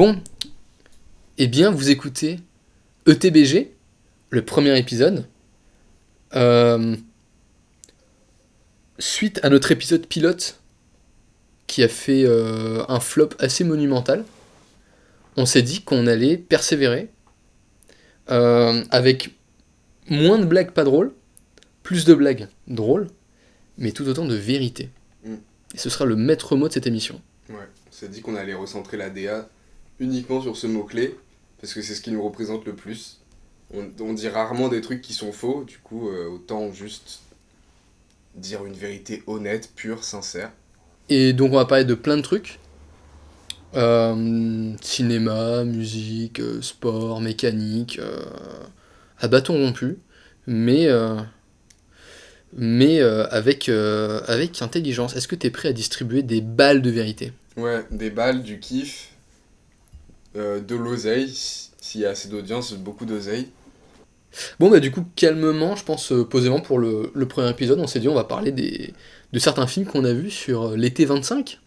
Bon, eh bien, vous écoutez ETBG, le premier épisode. Euh, Suite à notre épisode pilote qui a fait un flop assez monumental, on s'est dit qu'on allait persévérer avec moins de blagues pas drôles, plus de blagues drôles, mais tout autant de vérité. Mm. Et ce sera le maître mot de cette émission. Ouais, on s'est dit qu'on allait recentrer la DA uniquement sur ce mot-clé, parce que c'est ce qui nous représente le plus. On dit rarement des trucs qui sont faux, du coup, autant juste dire une vérité honnête, pure, sincère. Et donc on va parler de plein de trucs. Cinéma, musique, sport, mécanique, à bâton rompu, mais avec intelligence. Est-ce que tu es prêt à distribuer des balles de vérité? Ouais, des balles, du kiff, de l'oseille, s'il y a assez d'audience, beaucoup d'oseille. Bon bah du coup calmement, je pense posément pour le premier épisode, on s'est dit on va parler de certains films qu'on a vus sur l'été 25,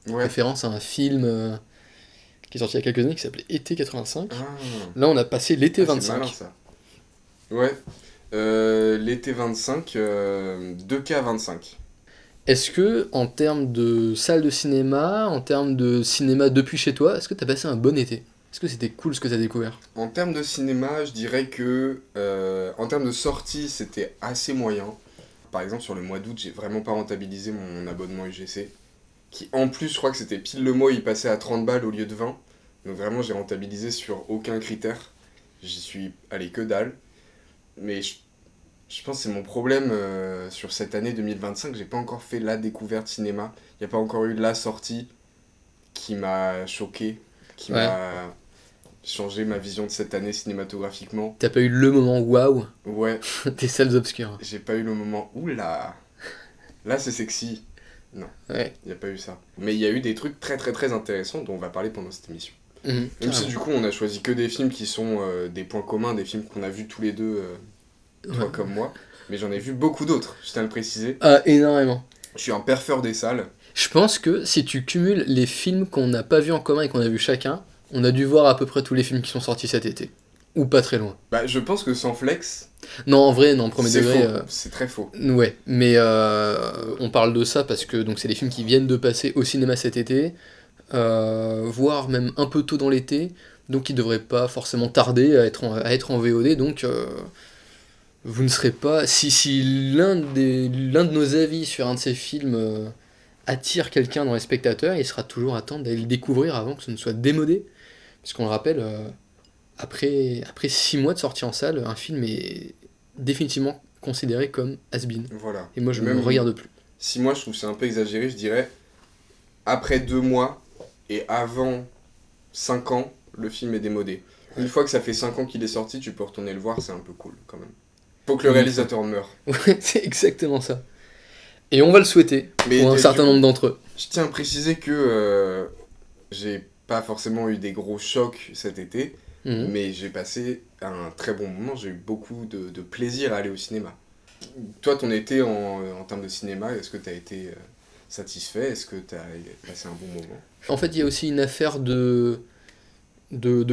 Ouais. référence à un film qui est sorti il y a quelques années qui s'appelait Été 85. Ah, Là on a passé l'été c'est 25. malin ça. Ouais. L'été 25, 2K25. Est-ce que, en termes de salle de cinéma, en termes de cinéma depuis chez toi, est-ce que t'as passé un bon été? Est-ce que c'était cool ce que t'as découvert? En termes de cinéma, je dirais que en termes de sortie, c'était assez moyen. Par exemple, sur le mois d'août, j'ai vraiment pas rentabilisé mon abonnement UGC. Qui en plus, je crois que c'était pile le mois, il passait à 30 balles au lieu de 20. Donc vraiment, j'ai rentabilisé sur aucun critère. J'y suis allé que dalle. Mais je pense que c'est mon problème sur cette année 2025. J'ai pas encore fait la découverte cinéma. Il n'y a pas encore eu la sortie qui m'a choqué, qui Ouais. m'a changé ma vision de cette année cinématographiquement. T'as pas eu le moment waouh Ouais, des salles obscures? j'ai pas eu le moment oula, là c'est sexy. Non, Ouais. il n'y a pas eu ça. Mais il y a eu des trucs très très très intéressants dont on va parler pendant cette émission. Mhm, Même si carrément. du coup on a choisi que des films qui sont des points communs, des films qu'on a vus tous les deux, toi Ouais. comme moi. Mais j'en ai vu beaucoup d'autres, je tiens à le préciser. Ah, énormément. Je suis un perfeur des salles. Je pense que si tu cumules les films qu'on n'a pas vus en commun et qu'on a vus chacun, on a dû voir à peu près tous les films qui sont sortis cet été. Ou pas très loin. Bah je pense que sans flex, Non, en vrai, non, premier c'est degré. faux, c'est très faux. Ouais, mais on parle de ça parce que donc c'est des films qui viennent de passer au cinéma cet été, voire même un peu tôt dans l'été, donc ils devraient pas forcément tarder à être en VOD, donc vous ne serez pas... Si l'un de nos avis sur un de ces films attire quelqu'un dans les spectateurs, il sera toujours à temps d'aller le découvrir avant que ce ne soit démodé, parce qu'on le rappelle, après 6 mois de sortie en salle, un film est définitivement considéré comme has-been. Voilà. Et moi, je ne Même regarde plus. si moi je trouve que c'est un peu exagéré, je dirais après 2 mois et avant 5 ans, le film est démodé. Une fois que ça fait 5 ans qu'il est sorti, tu peux retourner le voir, c'est un peu cool quand même. Faut que le Oui. réalisateur meure. Ouais, c'est exactement ça. Et on va le souhaiter Mais pour un du certain coup, nombre d'entre eux. je tiens à préciser que j'ai pas forcément eu des gros chocs cet été, Mhm. mais j'ai passé un très bon moment, j'ai eu beaucoup de plaisir à aller au cinéma. Toi, ton été en termes de cinéma, est-ce que tu as été satisfait? Est-ce que tu as passé un bon moment? En fait, il y a aussi une affaire de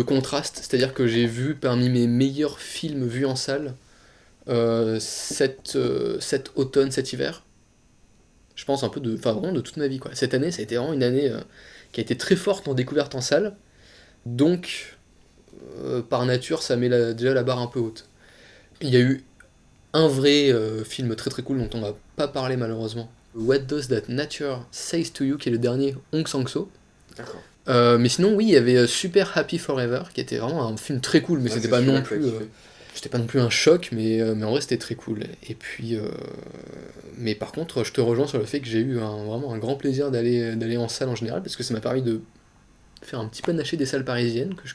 contraste, c'est-à-dire que j'ai vu parmi mes meilleurs films vus en salle cet automne, cet hiver. Je pense un peu enfin vraiment de toute ma vie quoi. Cette année, ça a été vraiment une année qui a été très forte en découverte en salle, donc par nature, ça met déjà la barre un peu haute. Il y a eu un vrai film très très cool dont on va pas parler malheureusement. What Does That Nature Says to You, qui est le dernier Hong Sang-soo. D'accord. Mais sinon, oui, il y avait Super Happy Forever, qui était vraiment un film très cool, mais Ouais, c'était c'est pas celui-là non que t'as plus, kiffé. c'était pas non plus un choc, mais en vrai c'était très cool. Et puis, mais par contre, je te rejoins sur le fait que j'ai eu vraiment un grand plaisir d'aller en salle en général, parce que ça m'a permis de faire un petit panaché des salles parisiennes que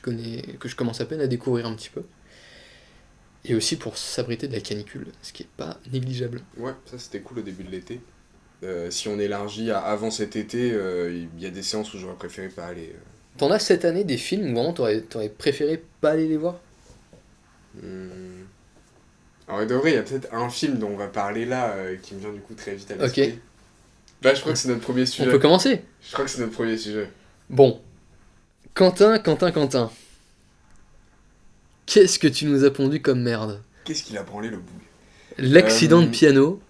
je commence à peine à découvrir un petit peu. Et aussi pour s'abriter de la canicule, ce qui est pas négligeable. Ouais, ça c'était cool au début de l'été. Si on élargit à avant cet été, il y a des séances où j'aurais préféré pas aller. T'en as cette année des films où vraiment t'aurais préféré pas aller les voir? Hmm. Alors, de vrai, il y a peut-être un film dont on va parler là qui me vient du coup très vite à l'esprit. Ok. Bah, je crois que c'est notre premier On sujet. peut commencer. Je crois que c'est notre premier sujet. Bon, Quentin. Qu'est-ce que tu nous as pondu comme merde? Qu'est-ce qu'il a branlé le bout? L'accident de piano,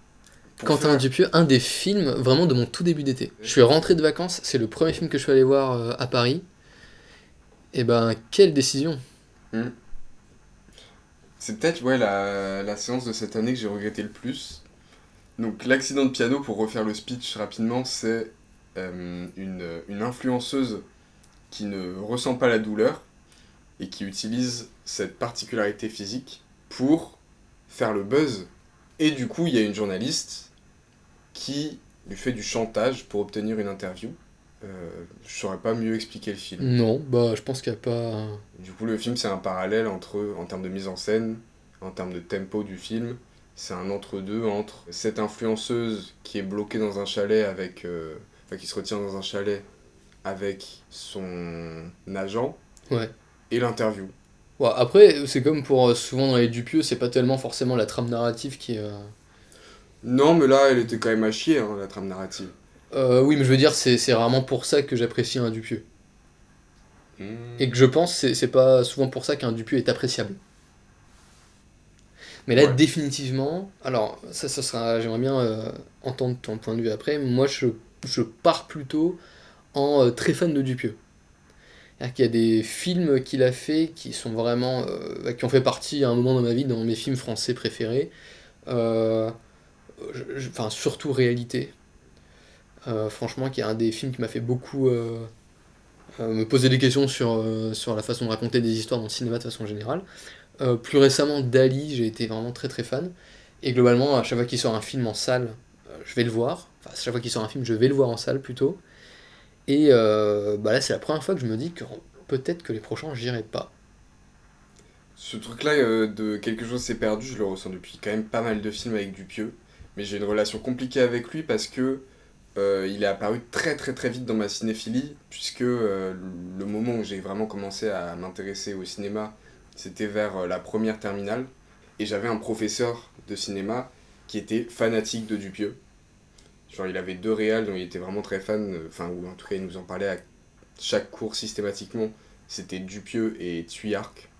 Pour Quentin faire... Dupieux, un des films vraiment de mon tout début d'été. Je suis rentré de vacances, c'est le premier film que je suis allé voir à Paris. Et ben, quelle décision! Hmm. C'est peut-être ouais, la séance de cette année que j'ai regretté le plus. Donc l'accident de piano, pour refaire le speech rapidement, c'est une influenceuse qui ne ressent pas la douleur et qui utilise cette particularité physique pour faire le buzz. Et du coup, il y a une journaliste qui lui fait du chantage pour obtenir une interview. Je saurais pas mieux expliquer le film. Non, bah, je pense qu'il n'y a pas. Du coup, le film, c'est un parallèle entre, en termes de mise en scène, en termes de tempo du film, c'est un entre-deux entre cette influenceuse qui est bloquée dans un chalet avec... enfin, qui se retient dans un chalet avec son agent Ouais. et l'interview. Ouais, après, c'est comme pour souvent dans les Dupieux, c'est pas tellement forcément la trame narrative qui. Non, mais là, elle était quand même à chier, hein, la trame narrative. Oui, mais je veux dire, c'est rarement pour ça que j'apprécie un Dupieux. Et que Hmm. je pense, c'est pas souvent pour ça qu'un Dupieux est appréciable. Mais là, Ouais. définitivement, alors ça sera, j'aimerais bien entendre ton point de vue après. Moi, je pars plutôt en très fan de Dupieux. C'est-à-dire qu'il y a des films qu'il a fait qui sont vraiment, qui ont fait partie à un moment dans ma vie dans mes films français préférés. Euh, enfin, surtout Réalité. Franchement, qui est un des films qui m'a fait beaucoup me poser des questions sur la façon de raconter des histoires dans le cinéma de façon générale. Plus récemment, Dali, j'ai été vraiment très très fan. Et globalement, à chaque fois qu'il sort un film en salle, je vais le voir. Enfin, à chaque fois qu'il sort un film, je vais le voir en salle plutôt. Et bah là, c'est la première fois que je me dis que peut-être que les prochains, j'irai pas. Ce truc-là de quelque chose s'est perdu, je le ressens depuis quand même pas mal de films avec Dupieux. Mais j'ai une relation compliquée avec lui parce que il est apparu très très très vite dans ma cinéphilie, puisque le moment où j'ai vraiment commencé à m'intéresser au cinéma, c'était vers la première terminale. Et j'avais un professeur de cinéma qui était fanatique de Dupieux. Genre il avait deux réals dont il était vraiment très fan, enfin ou en tout cas il nous en parlait à chaque cours systématiquement. C'était Dupieux et Tuyark.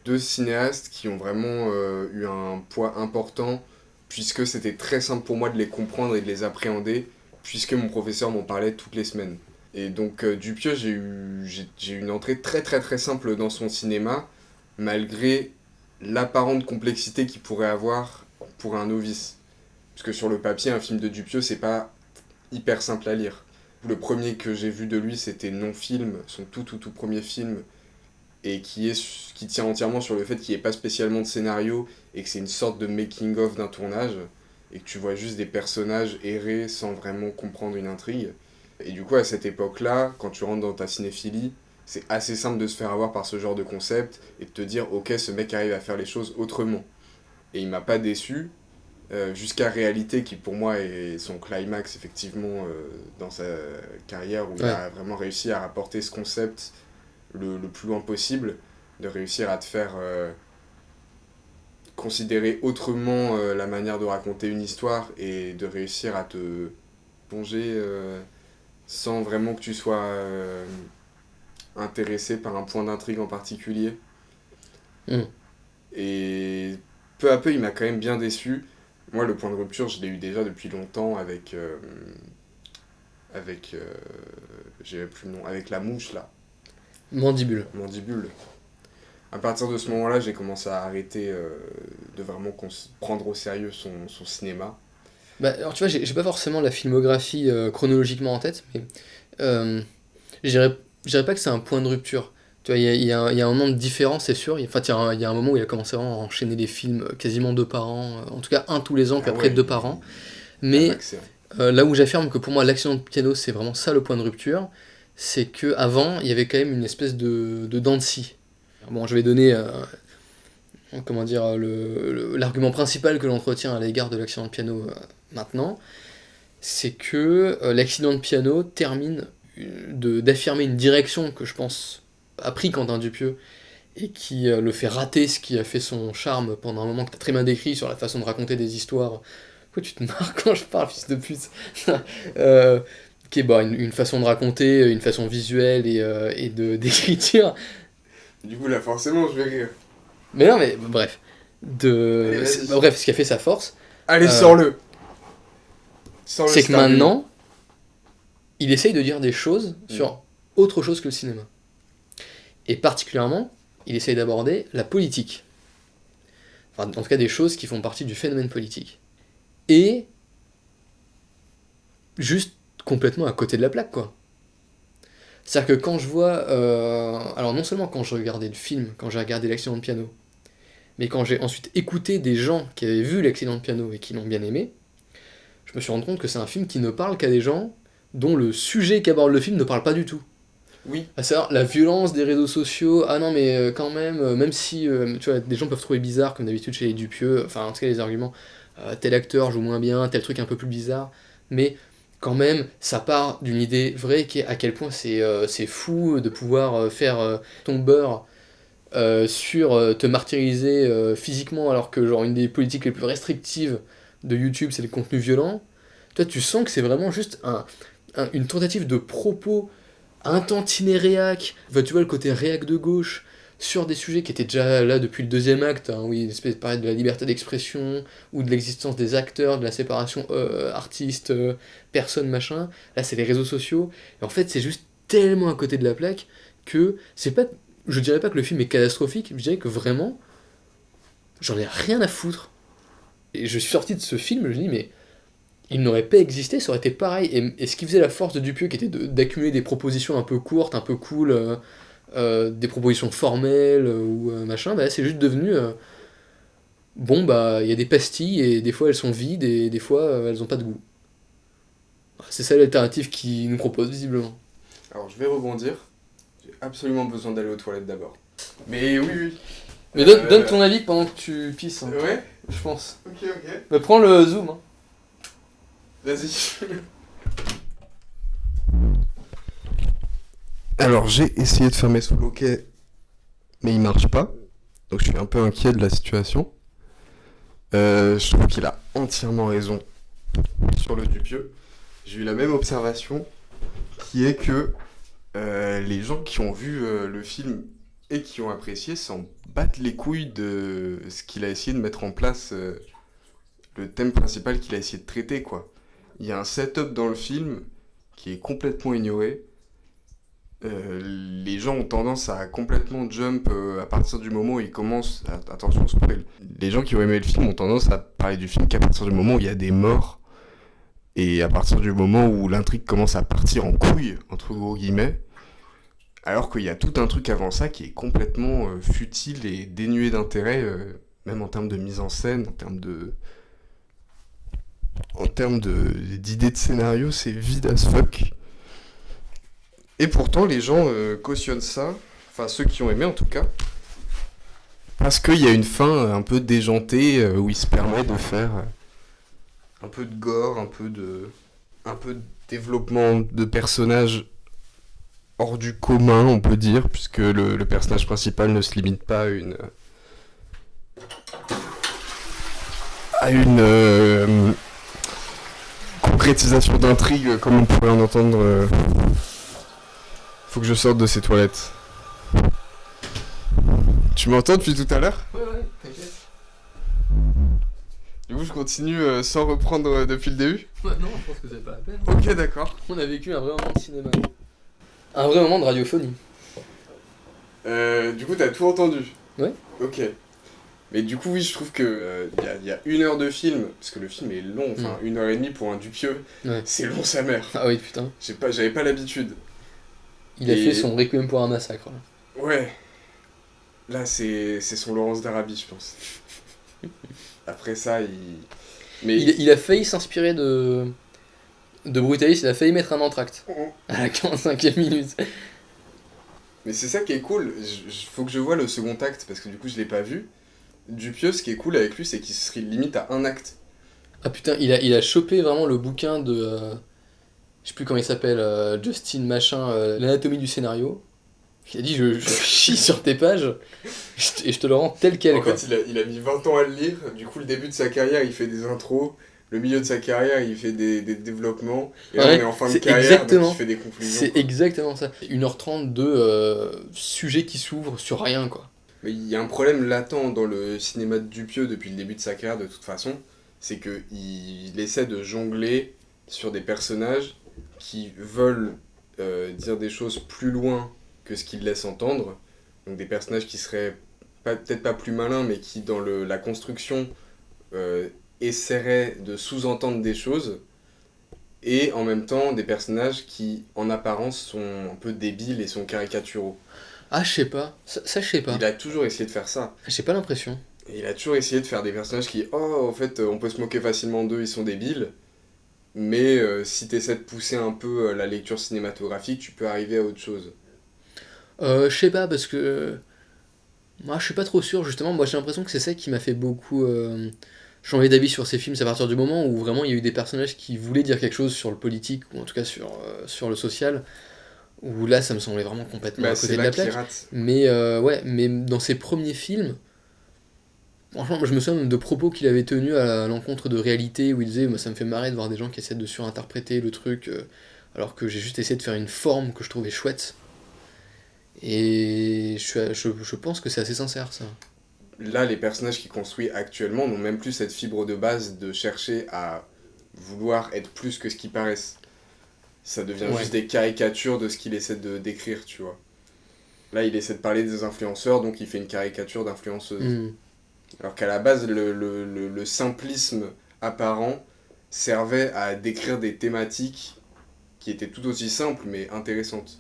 Deux cinéastes qui ont vraiment eu un poids important, puisque c'était très simple pour moi de les comprendre et de les appréhender, puisque mon professeur m'en parlait toutes les semaines. Et donc Dupieux, j'ai eu une entrée très très très simple dans son cinéma, malgré l'apparente complexité qu'il pourrait avoir pour un novice. Parce que sur le papier, un film de Dupieux, c'est pas hyper simple à lire. Le premier que j'ai vu de lui, c'était Non-Film, son tout premier film, et qui tient entièrement sur le fait qu'il n'y ait pas spécialement de scénario et que c'est une sorte de making-of d'un tournage et que tu vois juste des personnages errer sans vraiment comprendre une intrigue. Et du coup, à cette époque-là, quand tu rentres dans ta cinéphilie, c'est assez simple de se faire avoir par ce genre de concept et de te dire, ok, ce mec arrive à faire les choses autrement. Et il m'a pas déçu, jusqu'à Réalité, qui pour moi est son climax, effectivement, dans sa carrière, où il Ouais. a vraiment réussi à rapporter ce concept le plus loin possible, de réussir à te faire considérer autrement la manière de raconter une histoire et de réussir à te plonger sans vraiment que tu sois intéressé par un point d'intrigue en particulier. Hmm. Et peu à peu, il m'a quand même bien déçu. Moi, le point de rupture, je l'ai eu déjà depuis longtemps avec j'ai plus le nom, avec La Mouche, là, Mandibule. Mandibule. À partir de ce moment-là, j'ai commencé à arrêter de vraiment prendre au sérieux son cinéma. Bah, alors tu vois, j'ai pas forcément la filmographie chronologiquement en tête, mais euh, je dirais, je dirais pas que c'est un point de rupture. Tu vois, il y a un moment de différence, c'est sûr. Enfin, il y a un moment où il a commencé à enchaîner des films quasiment deux par an, en tout cas un tous les ans, puis Ah après ouais, deux par an. il a Mais maxé, hein. là où j'affirme que pour moi l'accident de piano c'est vraiment ça le point de rupture, c'est que avant il y avait quand même une espèce de dents de scie. Bon, je vais donner comment dire l'argument principal que l'entretient à l'égard de l'accident de piano maintenant, c'est que l'accident de piano termine d'affirmer une direction que je pense a pris Quentin Dupieux et qui le fait rater ce qui a fait son charme pendant un moment que tu as très bien décrit sur la façon de raconter des histoires. Pourquoi tu te marres quand je parle, fils de pute? euh, qui est bah, une façon de raconter, une façon visuelle d'écriture. Du coup, là, forcément, je vais rire. Mais non, mais bref. Allez, vas-y. Bref, ce qui a fait sa force, Allez, sors-le. Sors-le, c'est que Starling. maintenant, il essaye de dire des choses sur autre chose que le cinéma. Et particulièrement, il essaye d'aborder la politique. Enfin, en tout cas, des choses qui font partie du phénomène politique. Et juste complètement à côté de la plaque, quoi. C'est-à-dire que quand je vois... alors non seulement quand je regardais le film, quand j'ai regardé l'accident de piano, mais quand j'ai ensuite écouté des gens qui avaient vu l'accident de piano et qui l'ont bien aimé, je me suis rendu compte que c'est un film qui ne parle qu'à des gens dont le sujet qu'aborde le film ne parle pas du tout. Oui. À savoir la violence des réseaux sociaux, ah non mais quand même si tu vois, des gens peuvent trouver bizarre comme d'habitude chez les Dupieux, enfin en tout cas les arguments, tel acteur joue moins bien, tel truc un peu plus bizarre, mais quand même ça part d'une idée vraie qui est à quel point c'est fou de pouvoir faire ton beurre sur te martyriser physiquement alors que genre une des politiques les plus restrictives de YouTube c'est le contenu violent. Toi tu sens que c'est vraiment juste une tentative de propos un tantinet réac, enfin, tu vois le côté réac de gauche, sur des sujets qui étaient déjà là depuis le deuxième acte, hein, oui, une espèce de parler de la liberté d'expression, ou de l'existence des acteurs, de la séparation artiste, personne, machin, là c'est les réseaux sociaux, et en fait c'est juste tellement à côté de la plaque que c'est pas, je dirais pas que le film est catastrophique, je dirais que vraiment, j'en ai rien à foutre. Et je suis sorti de ce film, je me dis mais il n'aurait pas existé, ça aurait été pareil. Et ce qui faisait la force de Dupieux, qui était d'accumuler des propositions un peu courtes, un peu cool, des propositions formelles ou machin, bah, c'est juste devenu bon, bah, il y a des pastilles et des fois elles sont vides et des fois elles ont pas de goût. C'est ça l'alternative qu'ils nous proposent visiblement. Alors, je vais rebondir. J'ai absolument besoin d'aller aux toilettes d'abord. Mais oui, oui. Mais donne ton avis pendant que tu pisses, hein, Ouais. je pense. Ok. Bah, prends le zoom. Hein. Vas-y. Alors, j'ai essayé de fermer ce loquet, mais il marche pas. Donc, je suis un peu inquiet de la situation. Je trouve qu'il a entièrement raison sur le Dupieux. J'ai eu la même observation, qui est que les gens qui ont vu le film et qui ont apprécié s'en battent les couilles de ce qu'il a essayé de mettre en place, le thème principal qu'il a essayé de traiter, quoi. Il y a un setup dans le film qui est complètement ignoré. Les gens ont tendance à complètement jump à partir du moment où ils commencent... Attention, spoil. Les gens qui ont aimé le film ont tendance à parler du film qu'à partir du moment où il y a des morts et à partir du moment où l'intrigue commence à partir en couille, entre gros guillemets, alors qu'il y a tout un truc avant ça qui est complètement futile et dénué d'intérêt, même en termes de mise en scène, d'idées de scénario, c'est vide as fuck. Et pourtant, les gens cautionnent ça, enfin ceux qui ont aimé en tout cas, parce qu'il y a une fin un peu déjantée où il se permet de faire un peu de gore, un peu de développement de personnages hors du commun, on peut dire, puisque le personnage principal ne se limite pas à une concrétisation d'intrigue comme on pourrait en entendre. Faut que je sorte de ces toilettes. Tu m'entends depuis tout à l'heure ? Ouais, t'inquiète. Du coup, je continue sans reprendre depuis le début ? Ouais, non, je pense que c'est pas la peine. Ok, d'accord. On a vécu un vrai moment de cinéma. Un vrai moment de radiophonie. Du coup, t'as tout entendu ? Ouais. Ok. Mais du coup, oui, je trouve que y a 1 heure de film, parce que le film est long, enfin 1h30 pour un Dupieux, Ouais. c'est long sa mère. Ah oui, putain. J'avais pas l'habitude. Il a fait son Requiem pour un massacre. Là. Ouais. Là, c'est son Laurence d'Arabie, je pense. Après ça, il a failli s'inspirer de Brutalis, il a failli mettre un entracte à la 45e minute. Mais c'est ça qui est cool, faut que je vois le second acte, parce que du coup je l'ai pas vu. Dupieux, ce qui est cool avec lui, c'est qu'il se limite à un acte. Ah putain, il a chopé vraiment le bouquin de... je sais plus comment il s'appelle, Justin machin, l'anatomie du scénario. Il a dit je chie sur tes pages et je te le rends tel quel. En quoi. fait, il a mis 20 ans à le lire, du coup le début de sa carrière il fait des intros, le milieu de sa carrière, il fait des développements, et là on Ouais, est en fin de c'est carrière, donc il exactement, fait des conclusions, c'est quoi. exactement ça. 1h30 de sujets qui s'ouvrent sur rien, quoi. Mais il y a un problème latent dans le cinéma de Dupieux depuis le début de sa carrière, de toute façon, c'est qu'il essaie de jongler sur des personnages qui veulent dire des choses plus loin que ce qu'ils laissent entendre, donc des personnages qui seraient peut-être pas plus malins, mais qui dans la construction euh, essaieraient de sous-entendre des choses, et en même temps des personnages qui en apparence sont un peu débiles et sont caricaturaux. Ah, je sais pas, ça je sais pas. Il a toujours essayé de faire ça. J'ai pas l'impression. Et il a toujours essayé de faire des personnages qui, oh, en fait, on peut se moquer facilement d'eux, ils sont débiles. Mais si t'essaies de pousser un peu la lecture cinématographique, tu peux arriver à autre chose. Je sais pas, parce que moi je suis pas trop sûr, justement. Moi j'ai l'impression que c'est ça qui m'a fait beaucoup changer d'avis sur ces films. C'est à partir du moment où vraiment il y a eu des personnages qui voulaient dire quelque chose sur le politique, ou en tout cas sur le social, où là ça me semblait vraiment complètement Bah, à c'est côté de là la qu'il plaque. rate. Mais ouais, mais dans ses premiers films, franchement, je me souviens même de propos qu'il avait tenus à l'encontre de réalité, où il disait moi, ça me fait marrer de voir des gens qui essaient de surinterpréter le truc, alors que j'ai juste essayé de faire une forme que je trouvais chouette. Et je pense que c'est assez sincère ça. Là, les personnages qu'il construit actuellement n'ont même plus cette fibre de base de chercher à vouloir être plus que ce qu'ils paraissent. Ça devient Ouais. juste des caricatures de ce qu'il essaie de décrire, tu vois. Là, il essaie de parler des influenceurs, donc il fait une caricature d'influenceuse. Hmm. Alors qu'à la base, le simplisme apparent servait à décrire des thématiques qui étaient tout aussi simples mais intéressantes.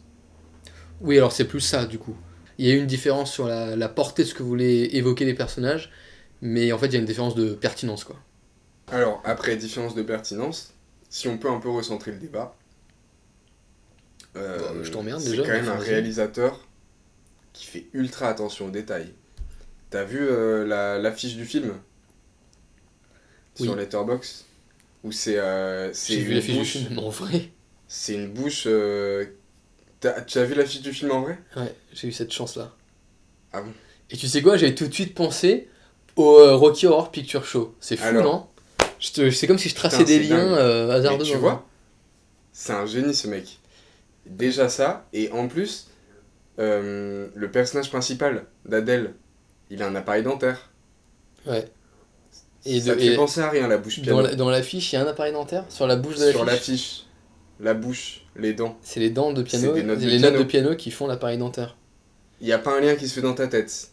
Oui, alors c'est plus ça du coup. Il y a une différence sur la portée de ce que voulaient évoquer les personnages, mais en fait il y a une différence de pertinence quoi. Alors, après différence de pertinence, si on peut un peu recentrer le débat, Bah, je t'emmerde c'est déjà, quand mais même un enfin, vas-y. réalisateur qui fait ultra attention aux détails. T'as vu l'affiche du film sur Oui, Letterboxd où c'est j'ai vu une l'affiche du bouche, film, mais en vrai. c'est une bouche. Tu as vu l'affiche du film en vrai? Ouais, j'ai eu cette chance-là. Ah bon? Et tu sais quoi, j'avais tout de suite pensé au Rocky Horror Picture Show. C'est fou, Alors, non? C'est comme si je traçais putain, des c'est liens dingue. Mais tu hasardeusement. vois, c'est un génie ce mec. Déjà ça, et en plus, le personnage principal d'Adèle, il a un appareil dentaire. Ouais. Et, Ça te fait penser à rien, la bouche piano. dans l'affiche, il y a un appareil dentaire sur la bouche de Sur l'affiche. l'affiche, la bouche, les dents, C'est les dents de c'est piano, des notes de les notes de piano. piano qui font l'appareil dentaire. Il n'y a pas un lien qui se fait dans ta tête.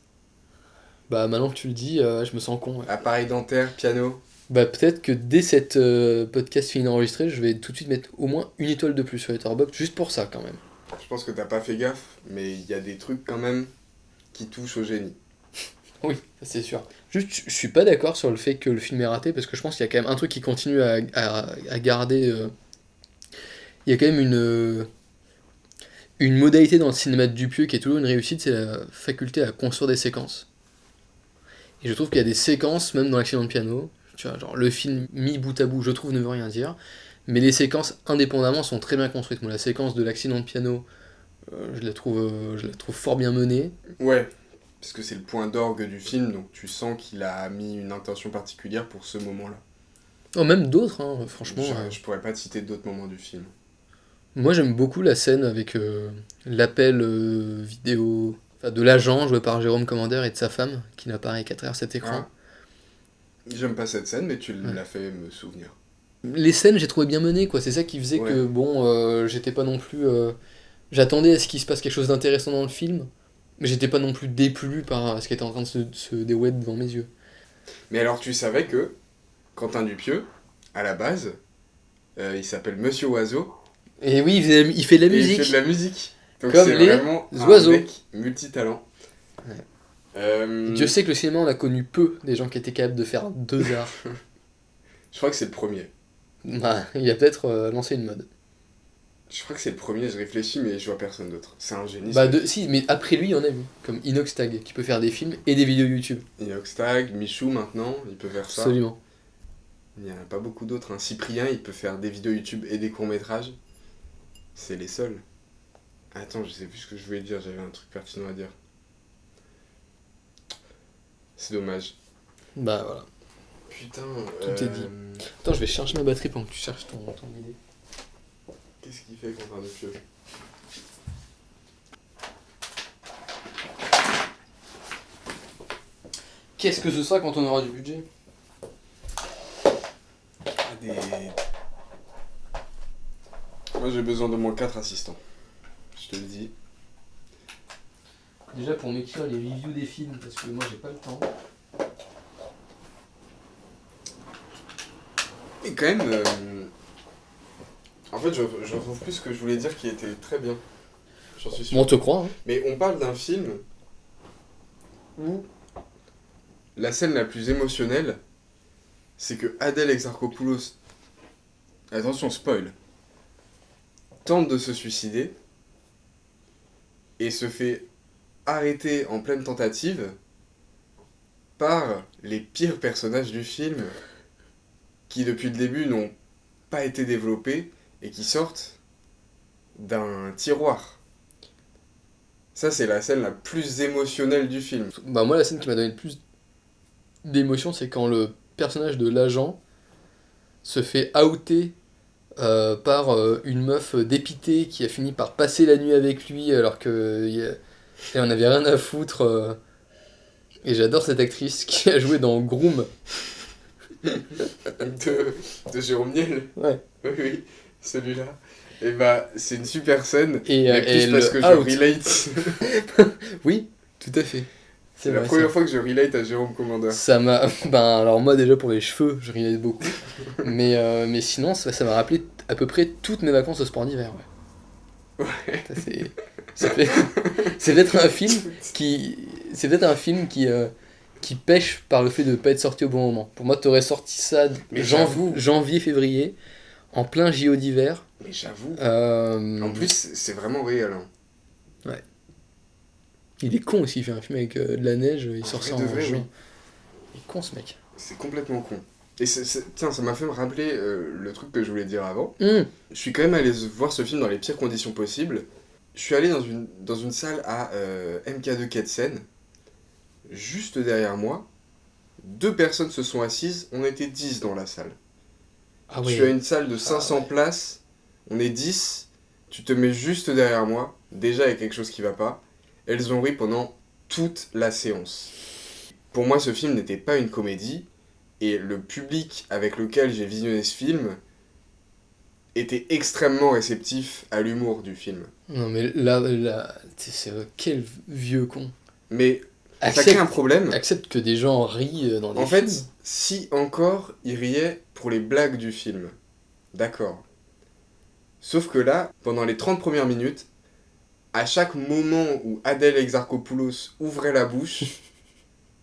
Bah maintenant que tu le dis, je me sens con. Ouais. Appareil dentaire, piano. Bah peut-être que dès cette podcast fini d'enregistrer, je vais tout de suite mettre au moins une étoile de plus sur Letterboxd, juste pour ça quand même. Je pense que t'as pas fait gaffe, mais il y a des trucs quand même qui touchent au génie. Oui, ça, c'est sûr. Juste, je suis pas d'accord sur le fait que le film est raté, parce que je pense qu'il y a quand même un truc qui continue à garder. Il y a quand même une modalité dans le cinéma de Dupieux qui est toujours une réussite, c'est la faculté à construire des séquences. Et je trouve qu'il y a des séquences, même dans l'accident de piano, tu vois, genre le film mis bout à bout, je trouve, ne veut rien dire, mais les séquences indépendamment sont très bien construites. Moi, la séquence de l'accident de piano, je la trouve fort bien menée. Ouais, parce que c'est le point d'orgue du film, donc tu sens qu'il a mis une intention particulière pour ce moment-là. Oh, même d'autres, hein, franchement. Je pourrais pas te citer d'autres moments du film. Moi, j'aime beaucoup la scène avec l'appel vidéo enfin, de l'agent joué par Jérôme Commander et de sa femme qui n'apparaît qu'à travers cet écran. Ah, j'aime pas cette scène, mais tu Ouais. l'as fait me souvenir. Les scènes, j'ai trouvé bien menées, quoi. C'est ça qui faisait Ouais. que, bon, j'étais pas non plus. J'attendais à ce qu'il se passe quelque chose d'intéressant dans le film, mais j'étais pas non plus déplu par ce qui était en train de se dérouler devant mes yeux. Mais alors tu savais que Quentin Dupieux, à la base, il s'appelle Monsieur Oiseau, Et oui, il fait de la et il fait de musique, la musique. Donc comme c'est les vraiment un oiseaux. mec multitalent. Ouais. Euh, Dieu sait que le cinéma, on a connu peu des gens qui étaient capables de faire deux arts. je crois que c'est le premier. Bah, il a peut-être lancé une mode. Je crois que c'est le premier, je réfléchis, mais je vois personne d'autre. C'est un génie. Bah, Ce mec. si, mais après lui, il y en a eu. Comme Inox Tag, qui peut faire des films et des vidéos YouTube. Inoxtag, Michou maintenant, il peut faire ça. Absolument. Il n'y en a pas beaucoup d'autres. Hein. Cyprien, il peut faire des vidéos YouTube et des courts-métrages. C'est les seuls. Attends, je sais plus ce que je voulais dire, j'avais un truc pertinent à dire. C'est dommage. Bah voilà. Putain. Tout est dit. Attends, je vais chercher ma batterie pendant que tu cherches ton idée. Qu'est-ce qu'il fait contre un pieu? Qu'est-ce que ce sera quand on aura du budget? Moi j'ai besoin d'au moins 4 assistants. Je te le dis. Déjà pour m'écrire les reviews des films, parce que moi j'ai pas le temps. Et quand même, en fait je retrouve plus ce que je voulais dire qui était très bien. J'en suis sûr. Bon, on te croit, hein. Mais on parle d'un film où la scène la plus émotionnelle, c'est que Adèle Exarchopoulos, attention spoil, tente de se suicider et se fait arrêter en pleine tentative par les pires personnages du film qui depuis le début n'ont pas été développés et qui sortent d'un tiroir. Ça c'est la scène la plus émotionnelle du film. Bah moi la scène qui m'a donné le plus d'émotion, c'est quand le personnage de l'agent se fait outer par une meuf dépitée qui a fini par passer la nuit avec lui alors que et on avait rien à foutre. Et j'adore cette actrice qui a joué dans Groom. de Jérôme Niel. Ouais. Oui, celui-là. Et bah, c'est une super scène. Et, mais plus et parce le que je out. relate. Oui, tout à fait. C'est la première fois que je relate à Jérôme Commandeur. Ça m'a. Ben alors moi déjà pour les cheveux, je riais beaucoup. mais sinon, ça m'a rappelé à peu près toutes mes vacances de sport d'hiver. Ouais. Ça, c'est peut-être un film qui. C'est peut-être un film qui pêche par le fait de ne pas être sorti au bon moment. Pour moi, t'aurais sorti ça janvier, février, en plein JO d'hiver. Mais j'avoue. En plus, c'est vraiment réel. Hein. Ouais. Il est con aussi, il fait un film avec de la neige, il sort ça en juin. Oui. Il est con ce mec. C'est complètement con. Et tiens, ça m'a fait me rappeler le truc que je voulais dire avant. Je suis quand même allé voir ce film dans les pires conditions possibles. Je suis allé dans une salle à MK2 Quai de Seine. Juste derrière moi, 2 personnes se sont assises, on était 10 dans la salle. Ah oui. Je suis à une salle de 500 places, on est 10, tu te mets juste derrière moi, déjà il y a quelque chose qui va pas. Elles ont ri pendant toute la séance. Pour moi, ce film n'était pas une comédie, et le public avec lequel j'ai visionné ce film était extrêmement réceptif à l'humour du film. Non mais là c'est quel vieux con. Mais ça crée un problème. Accepte que des gens rient dans des films. En fait, si encore ils riaient pour les blagues du film, d'accord. Sauf que là, pendant les 30 premières minutes, à chaque moment où Adèle Exarchopoulos ouvrait la bouche,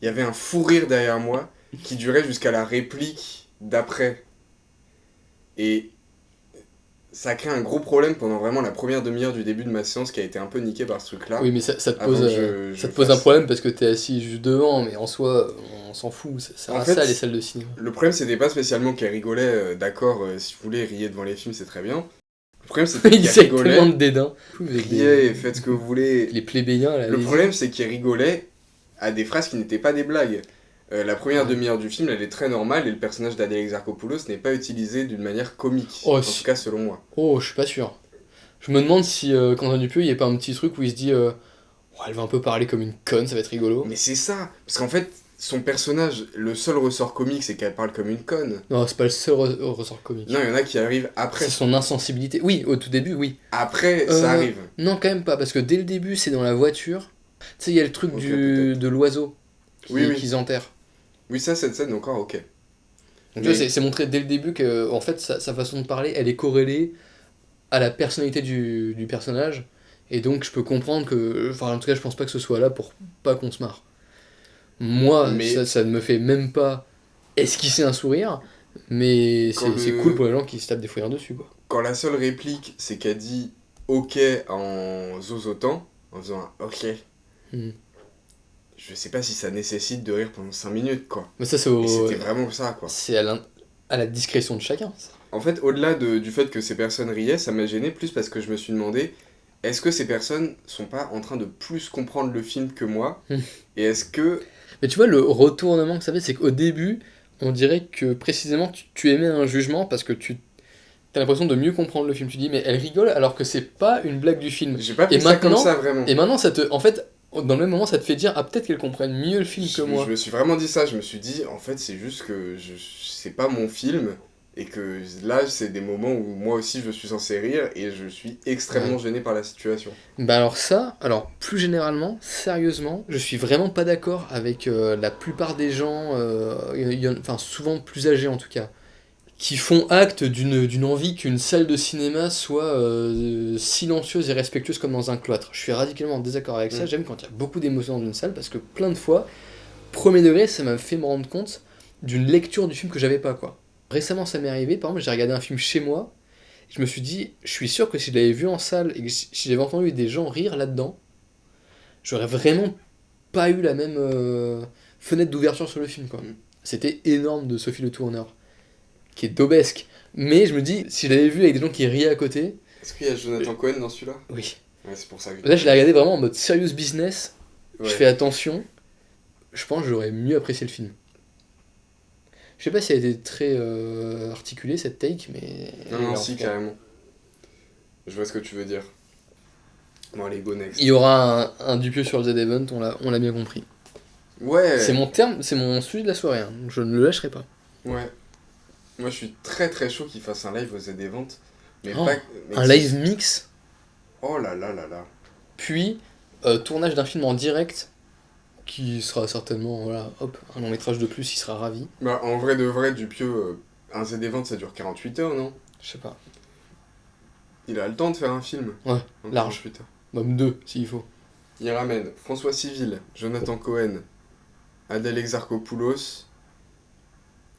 il y avait un fou rire derrière moi qui durait jusqu'à la réplique d'après. Et ça crée un gros problème pendant vraiment la première demi-heure du début de ma séance qui a été un peu niquée par ce truc-là. Oui, mais ça te pose un problème parce que t'es assis juste devant, mais en soi, on s'en fout. Ça reste ça, les salles de cinéma. Le problème, c'était pas spécialement qu'elle rigolait, d'accord, si vous voulez riez devant les films, c'est très bien. Le problème, c'était qu'elle rigolait. Tellement de dédain. Riez, faites ce que vous voulez. Les plébéiens, là. Le problème, c'est qu'elle rigolait à des phrases qui n'étaient pas des blagues. La première demi-heure du film, elle est très normale et le personnage d'Adèle Exarchopoulos n'est pas utilisé d'une manière comique, en tout cas selon moi. Oh, je suis pas sûr. Je me demande si Quentin Dupieux, il n'y a pas un petit truc où il se dit elle va un peu parler comme une conne, ça va être rigolo. Mais c'est ça, parce qu'en fait, son personnage, le seul ressort comique, c'est qu'elle parle comme une conne. Non, c'est pas le seul ressort comique. Non, il y en a qui arrivent après. C'est son insensibilité. Oui, au tout début, oui. Après, ça arrive. Non, quand même pas, parce que dès le début, c'est dans la voiture. Tu sais, il y a le truc de l'oiseau qu'ils enterrent. Oui, ça, cette scène, encore, ok. Donc, tu vois, c'est montré dès le début que, en fait, sa façon de parler, elle est corrélée à la personnalité du personnage. Et donc, je peux comprendre que. Enfin, en tout cas, je pense pas que ce soit là pour pas qu'on se marre. Moi, ça ne me fait même pas esquisser un sourire, mais c'est cool pour les gens qui se tapent des fous rires dessus, quoi. Quand la seule réplique, c'est qu'elle dit ok en zozotant, en faisant un ok. Je sais pas si ça nécessite de rire pendant 5 minutes, quoi. Mais ça, c'était vraiment ça, quoi. C'est à la discrétion de chacun, ça. En fait, au-delà du fait que ces personnes riaient, ça m'a gêné plus parce que je me suis demandé, est-ce que ces personnes sont pas en train de plus comprendre le film que moi ? Et est-ce que... Mais tu vois, le retournement que ça fait, c'est qu'au début, on dirait que précisément tu émets un jugement parce que tu as l'impression de mieux comprendre le film. Tu dis, mais elle rigole alors que c'est pas une blague du film. J'ai pas Et pris ça comme maintenant, ça vraiment. et maintenant, en fait, dans le même moment, ça te fait dire, ah, peut-être qu'elle comprenne mieux le film que moi. Je me suis vraiment dit ça, je me suis dit, en fait, c'est juste que c'est pas mon film, et que là, c'est des moments où moi aussi je suis censé rire, et je suis extrêmement gêné par la situation. Bah alors plus généralement, sérieusement, je suis vraiment pas d'accord avec la plupart des gens, enfin souvent plus âgés en tout cas, qui font acte d'une envie qu'une salle de cinéma soit silencieuse et respectueuse comme dans un cloître. Je suis radicalement en désaccord avec ça, j'aime quand il y a beaucoup d'émotions dans une salle, parce que plein de fois, premier degré, ça m'a fait me rendre compte d'une lecture du film que j'avais pas, quoi. Récemment, ça m'est arrivé, par exemple, j'ai regardé un film chez moi, je me suis dit, je suis sûr que si je l'avais vu en salle et que si j'avais entendu des gens rire là-dedans, j'aurais vraiment pas eu la même fenêtre d'ouverture sur le film, quoi. C'était énorme de Sophie Le Tourneur, qui est daubesque. Mais je me dis, si je l'avais vu avec des gens qui riaient à côté... Est-ce qu'il y a Jonathan Cohen dans celui-là ? Oui. Ouais, c'est pour ça que... Là, je l'ai regardé vraiment en mode serious business. Ouais. Je fais attention. Je pense que j'aurais mieux apprécié le film. Je sais pas si elle a été très articulée, cette take, mais... Non, si, carrément. Je vois ce que tu veux dire. Bon, allez, go next. Il y aura un Dupieux sur le Z-Event, on l'a bien compris. Ouais. C'est mon sujet de la soirée, hein. Je ne le lâcherai pas. Ouais. Moi, je suis très très chaud qu'il fasse un live aux Z-Event. Mais Oh, pas... un live mix, Oh là là là là. puis tournage d'un film en direct, qui sera certainement, voilà, hop, un long métrage de plus, il sera ravi. Bah, en vrai de vrai, Dupieux, un Z-Event, ça dure 48 heures, non ? Je sais pas. Il a le temps de faire un film. Ouais, en large. 48 heures. Même 2, s'il faut. Il ramène François Civil, Jonathan Cohen, Adèle Exarchopoulos,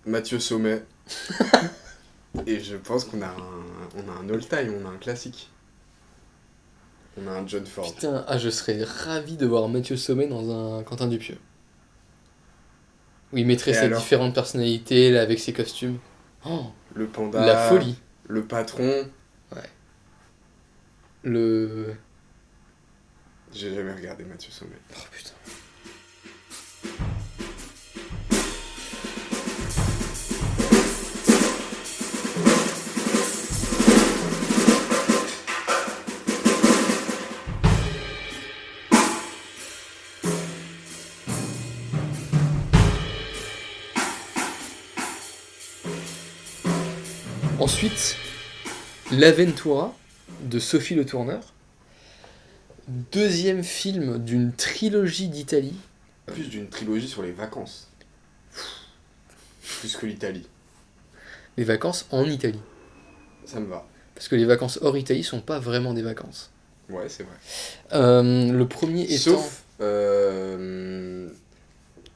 Mathieu Sommet. Et je pense qu'on a un all-time, on a un classique. On a un John Ford. Putain, je serais ravi de voir Mathieu Sommet dans un Quentin Dupieux. Où il mettrait Et ses alors différentes personnalités, là, avec ses costumes. Oh, Le panda. la folie. Le patron. Le... J'ai jamais regardé Mathieu Sommet. Oh putain. Ensuite, L'Aventura de Sophie Le Tourneur. Deuxième film d'une trilogie d'Italie. Plus d'une trilogie sur les vacances. Plus que l'Italie. Les vacances en Italie. Ça me va. Parce que les vacances hors Italie sont pas vraiment des vacances. Ouais, c'est vrai. Le premier étant... Sauf...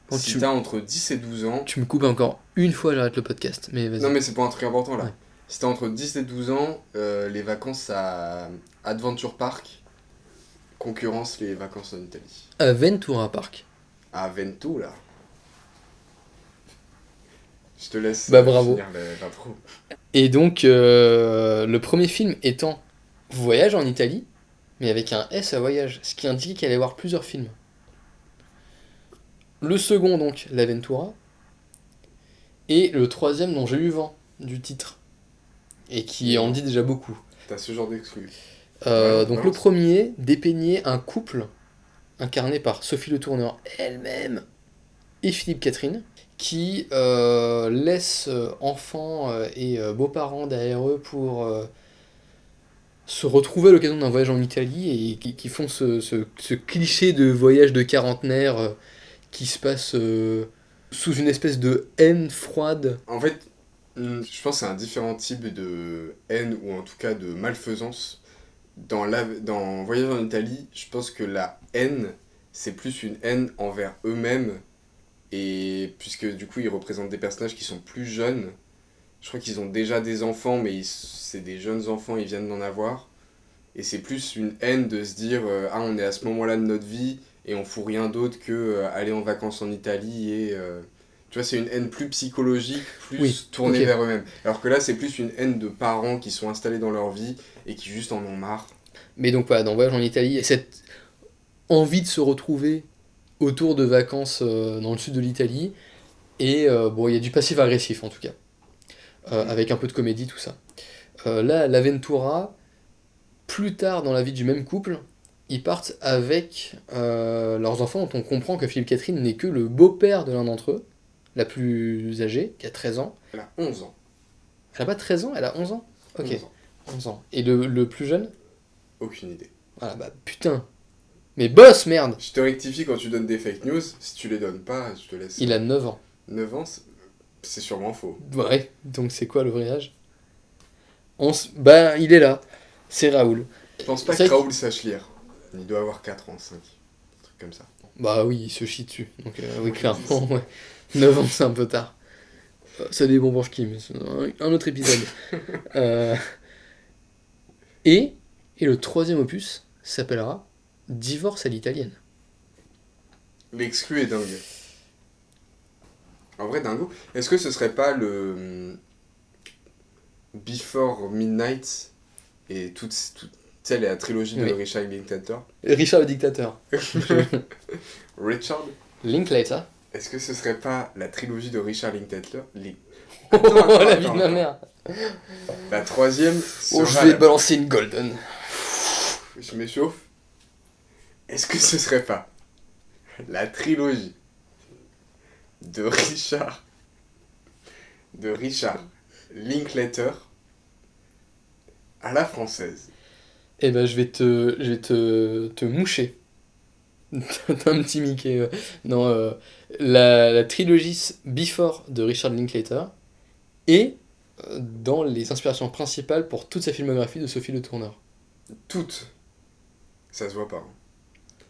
Quand si tu- t'as entre 10 et 12 ans... Tu me coupes encore une fois, j'arrête le podcast. Mais vas-y. Non mais c'est pas un truc important là. Ouais. Si t'as entre 10 et 12 ans, les vacances à Adventure Park concurrencent les vacances en Italie. Ventura Park. À Ventura. Je te laisse Bah, bravo. finir l'intro. Et donc, le premier film étant Voyage en Italie, mais avec un S à voyage, ce qui indique qu'il allait y avoir plusieurs films. Le second, donc, L'Aventura. Et le troisième dont j'ai eu vent du titre. Et qui en dit déjà beaucoup. T'as ce genre d'exclus. Donc balance. le premier dépeignait un couple incarné par Sophie Le Tourneur elle-même et Philippe Catherine qui laissent enfants et beaux-parents derrière eux pour se retrouver à l'occasion d'un voyage en Italie et qui font ce cliché de voyage de quarantenaire qui se passe sous une espèce de haine froide. En fait, je pense que c'est un différent type de haine ou en tout cas de malfaisance. Dans Voyage en Italie, je pense que la haine, c'est plus une haine envers eux-mêmes. Et puisque du coup, ils représentent des personnages qui sont plus jeunes. Je crois qu'ils ont déjà des enfants, mais c'est des jeunes enfants, ils viennent d'en avoir. Et c'est plus une haine de se dire ah, on est à ce moment-là de notre vie et on fout rien d'autre que aller en vacances en Italie et... tu vois, c'est une haine plus psychologique, plus tournée vers eux-mêmes. Alors que là, c'est plus une haine de parents qui sont installés dans leur vie et qui juste en ont marre. Mais donc voilà, dans Voyage en Italie, cette envie de se retrouver autour de vacances dans le sud de l'Italie, Et bon, il y a du passif agressif en tout cas, avec un peu de comédie, tout ça. Là, l'Aventura, plus tard dans la vie du même couple, ils partent avec leurs enfants, dont on comprend que Philippe Catherine n'est que le beau-père de l'un d'entre eux, la plus âgée, qui a 13 ans. Elle a 11 ans. Elle a pas 13 ans, elle a 11 ans. Ok, 11 ans. 11 ans. Et le plus jeune? Aucune idée. Voilà, bah putain. Mais boss, merde! Je te rectifie quand tu donnes des fake news. Si tu les donnes pas, je te laisse. Il a 9 ans. 9 ans, c'est sûrement faux. Ouais, donc c'est quoi le vrai âge? Bah, il est là. C'est Raoul. Je pense pas C'est que vrai Raoul sache lire. Il doit avoir 4 ans, 5. Un truc comme ça. Bah oui, il se chie dessus. Donc oui, clairement, ouais. 9 ans, c'est un peu tard. Ça dépend pour qui, mais c'est un autre épisode. Euh, et, et le troisième opus s'appellera Divorce à l'italienne. L'exclu est dingue. En vrai, dingo. Est-ce que ce serait pas le Before Midnight et tu sais, la trilogie de Oui. Richard Linklater? Richard le dictateur. Richard? Linklater. Est-ce que ce serait pas la trilogie de Richard Linklater? Oh, la vie de attends, ma attends. mère. La troisième Oh, sera je vais balancer une golden. Je m'échauffe. Est-ce que ce serait pas la trilogie de Richard Linklater à la française? Eh ben, je vais te moucher. T'as un petit Mickey. Non, la trilogie Before de Richard Linklater et dans les inspirations principales pour toute sa filmographie de Sophie Le Tourneur. Toutes. Ça se voit pas. Hein.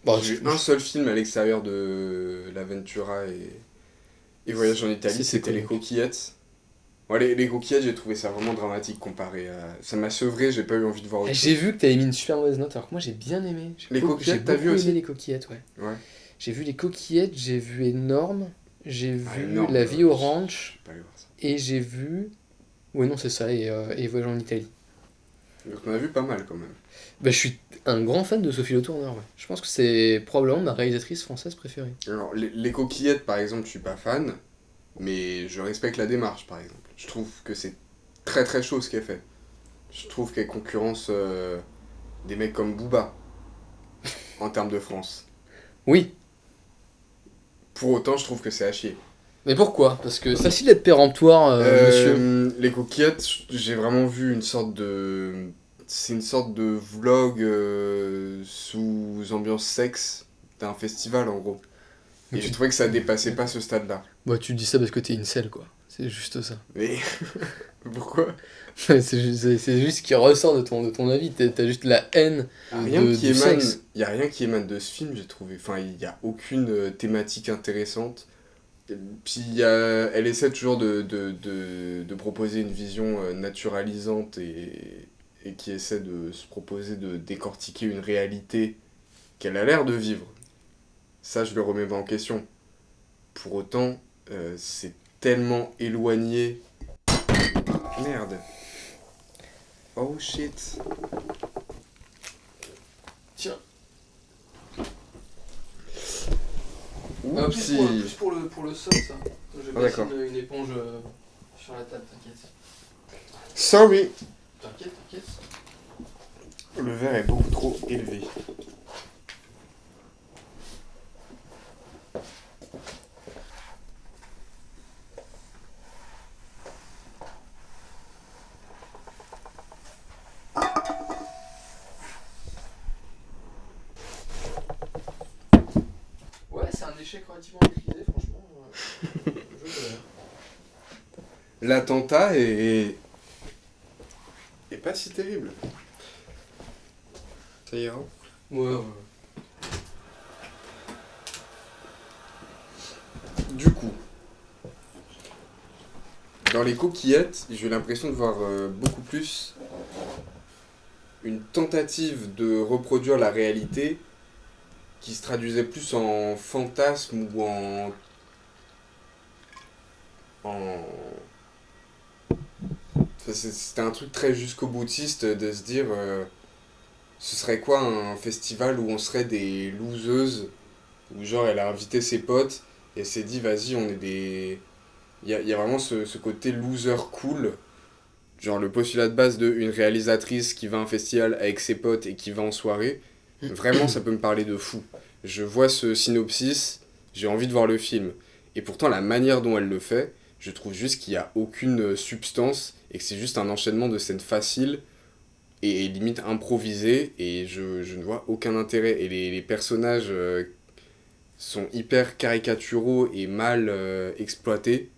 Bon, J'ai vu un seul film à l'extérieur de l'Aventura et Voyage en Italie, C'est c'était Les comique. Coquillettes. Ouais, les Coquillettes, j'ai trouvé ça vraiment dramatique comparé à... Ça m'a sevré, j'ai pas eu envie de voir autre J'ai chose. vu que t'avais mis une super mauvaise note, alors que moi j'ai bien aimé. Les Coquillettes, t'as vu J'ai beaucoup aussi aimé les coquillettes, ouais. Ouais. J'ai vu les coquillettes, j'ai vu Énorme, j'ai vu Énorme, La vie au ranch, Je vais pas aller voir ça. et j'ai vu... Ouais, non, c'est ça, et Voyage en Italie. Donc on a vu pas mal quand même. Bah, je suis un grand fan de Sophie Le Tourneur, ouais. Je pense que c'est probablement ma réalisatrice française préférée. Alors, les Coquillettes, par exemple, je suis pas fan, mais je respecte la démarche, par exemple. Je trouve que c'est très très chaud ce qu'elle fait. Je trouve qu'elle concurrence des mecs comme Booba, en termes de France. Oui, Pour autant, je trouve que c'est à chier. mais pourquoi? Parce que c'est facile d'être péremptoire, monsieur. Les Coquillettes, j'ai vraiment vu une sorte de... C'est une sorte de vlog sous ambiance sexe d'un festival, en gros. Mais Et j'ai tu... trouvé que ça dépassait pas ce stade-là. Bah, tu dis ça parce que t'es une selle, quoi. C'est juste ça. Mais... Pourquoi? C'est juste ce qui ressort de ton avis. T'as juste la haine Il du sexe. y a rien qui émane de ce film, j'ai trouvé. Enfin, il y a aucune thématique intéressante. Et puis, elle essaie toujours de proposer une vision naturalisante et qui essaie de se proposer de décortiquer une réalité qu'elle a l'air de vivre. Ça, je le remets pas en question. Pour autant, c'est tellement éloigné. Merde. Oh shit. Tiens. Oupsie. Pour le sol, ça. Je Ah, d'accord. une éponge sur la table, t'inquiète. Sorry. T'inquiète. Le verre est beaucoup trop élevé. Ouais, c'est un échec relativement maîtrisé, franchement. Je tolère. L'attentat est pas si terrible. Ça ira. Ouais. Du coup, dans les coquillettes, j'ai l'impression de voir beaucoup plus une tentative de reproduire la réalité qui se traduisait plus en fantasme ou en... Enfin, c'était un truc très jusqu'au boutiste de se dire ce serait quoi un festival où on serait des loseuses, où genre elle a invité ses potes et elle s'est dit vas-y on est des Il y a vraiment ce côté loser cool. Genre le postulat de base de une réalisatrice qui va à un festival avec ses potes et qui va en soirée. Vraiment, ça peut me parler de fou. Je vois ce synopsis, j'ai envie de voir le film. Et pourtant, la manière dont elle le fait, je trouve juste qu'il n'y a aucune substance et que c'est juste un enchaînement de scènes faciles et limite improvisées. Et je ne vois aucun intérêt. Et les personnages sont hyper caricaturaux et mal exploités.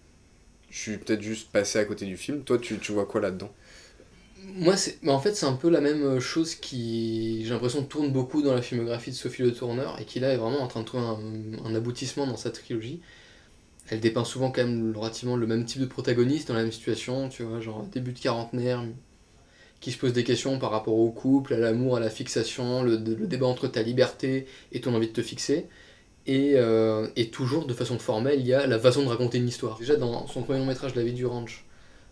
Je suis peut-être juste passé à côté du film. Toi, tu vois quoi là-dedans? Moi, en fait, c'est un peu la même chose qui, j'ai l'impression, tourne beaucoup dans la filmographie de Sophie Le Tourneur et qui là est vraiment en train de trouver un aboutissement dans sa trilogie. Elle dépeint souvent quand même relativement le même type de protagoniste dans la même situation, tu vois, genre début de quarantenaire, qui se pose des questions par rapport au couple, à l'amour, à la fixation, le débat entre ta liberté et ton envie de te fixer. Et toujours de façon formelle, il y a la façon de raconter une histoire. Déjà dans son premier long métrage, La vie du ranch,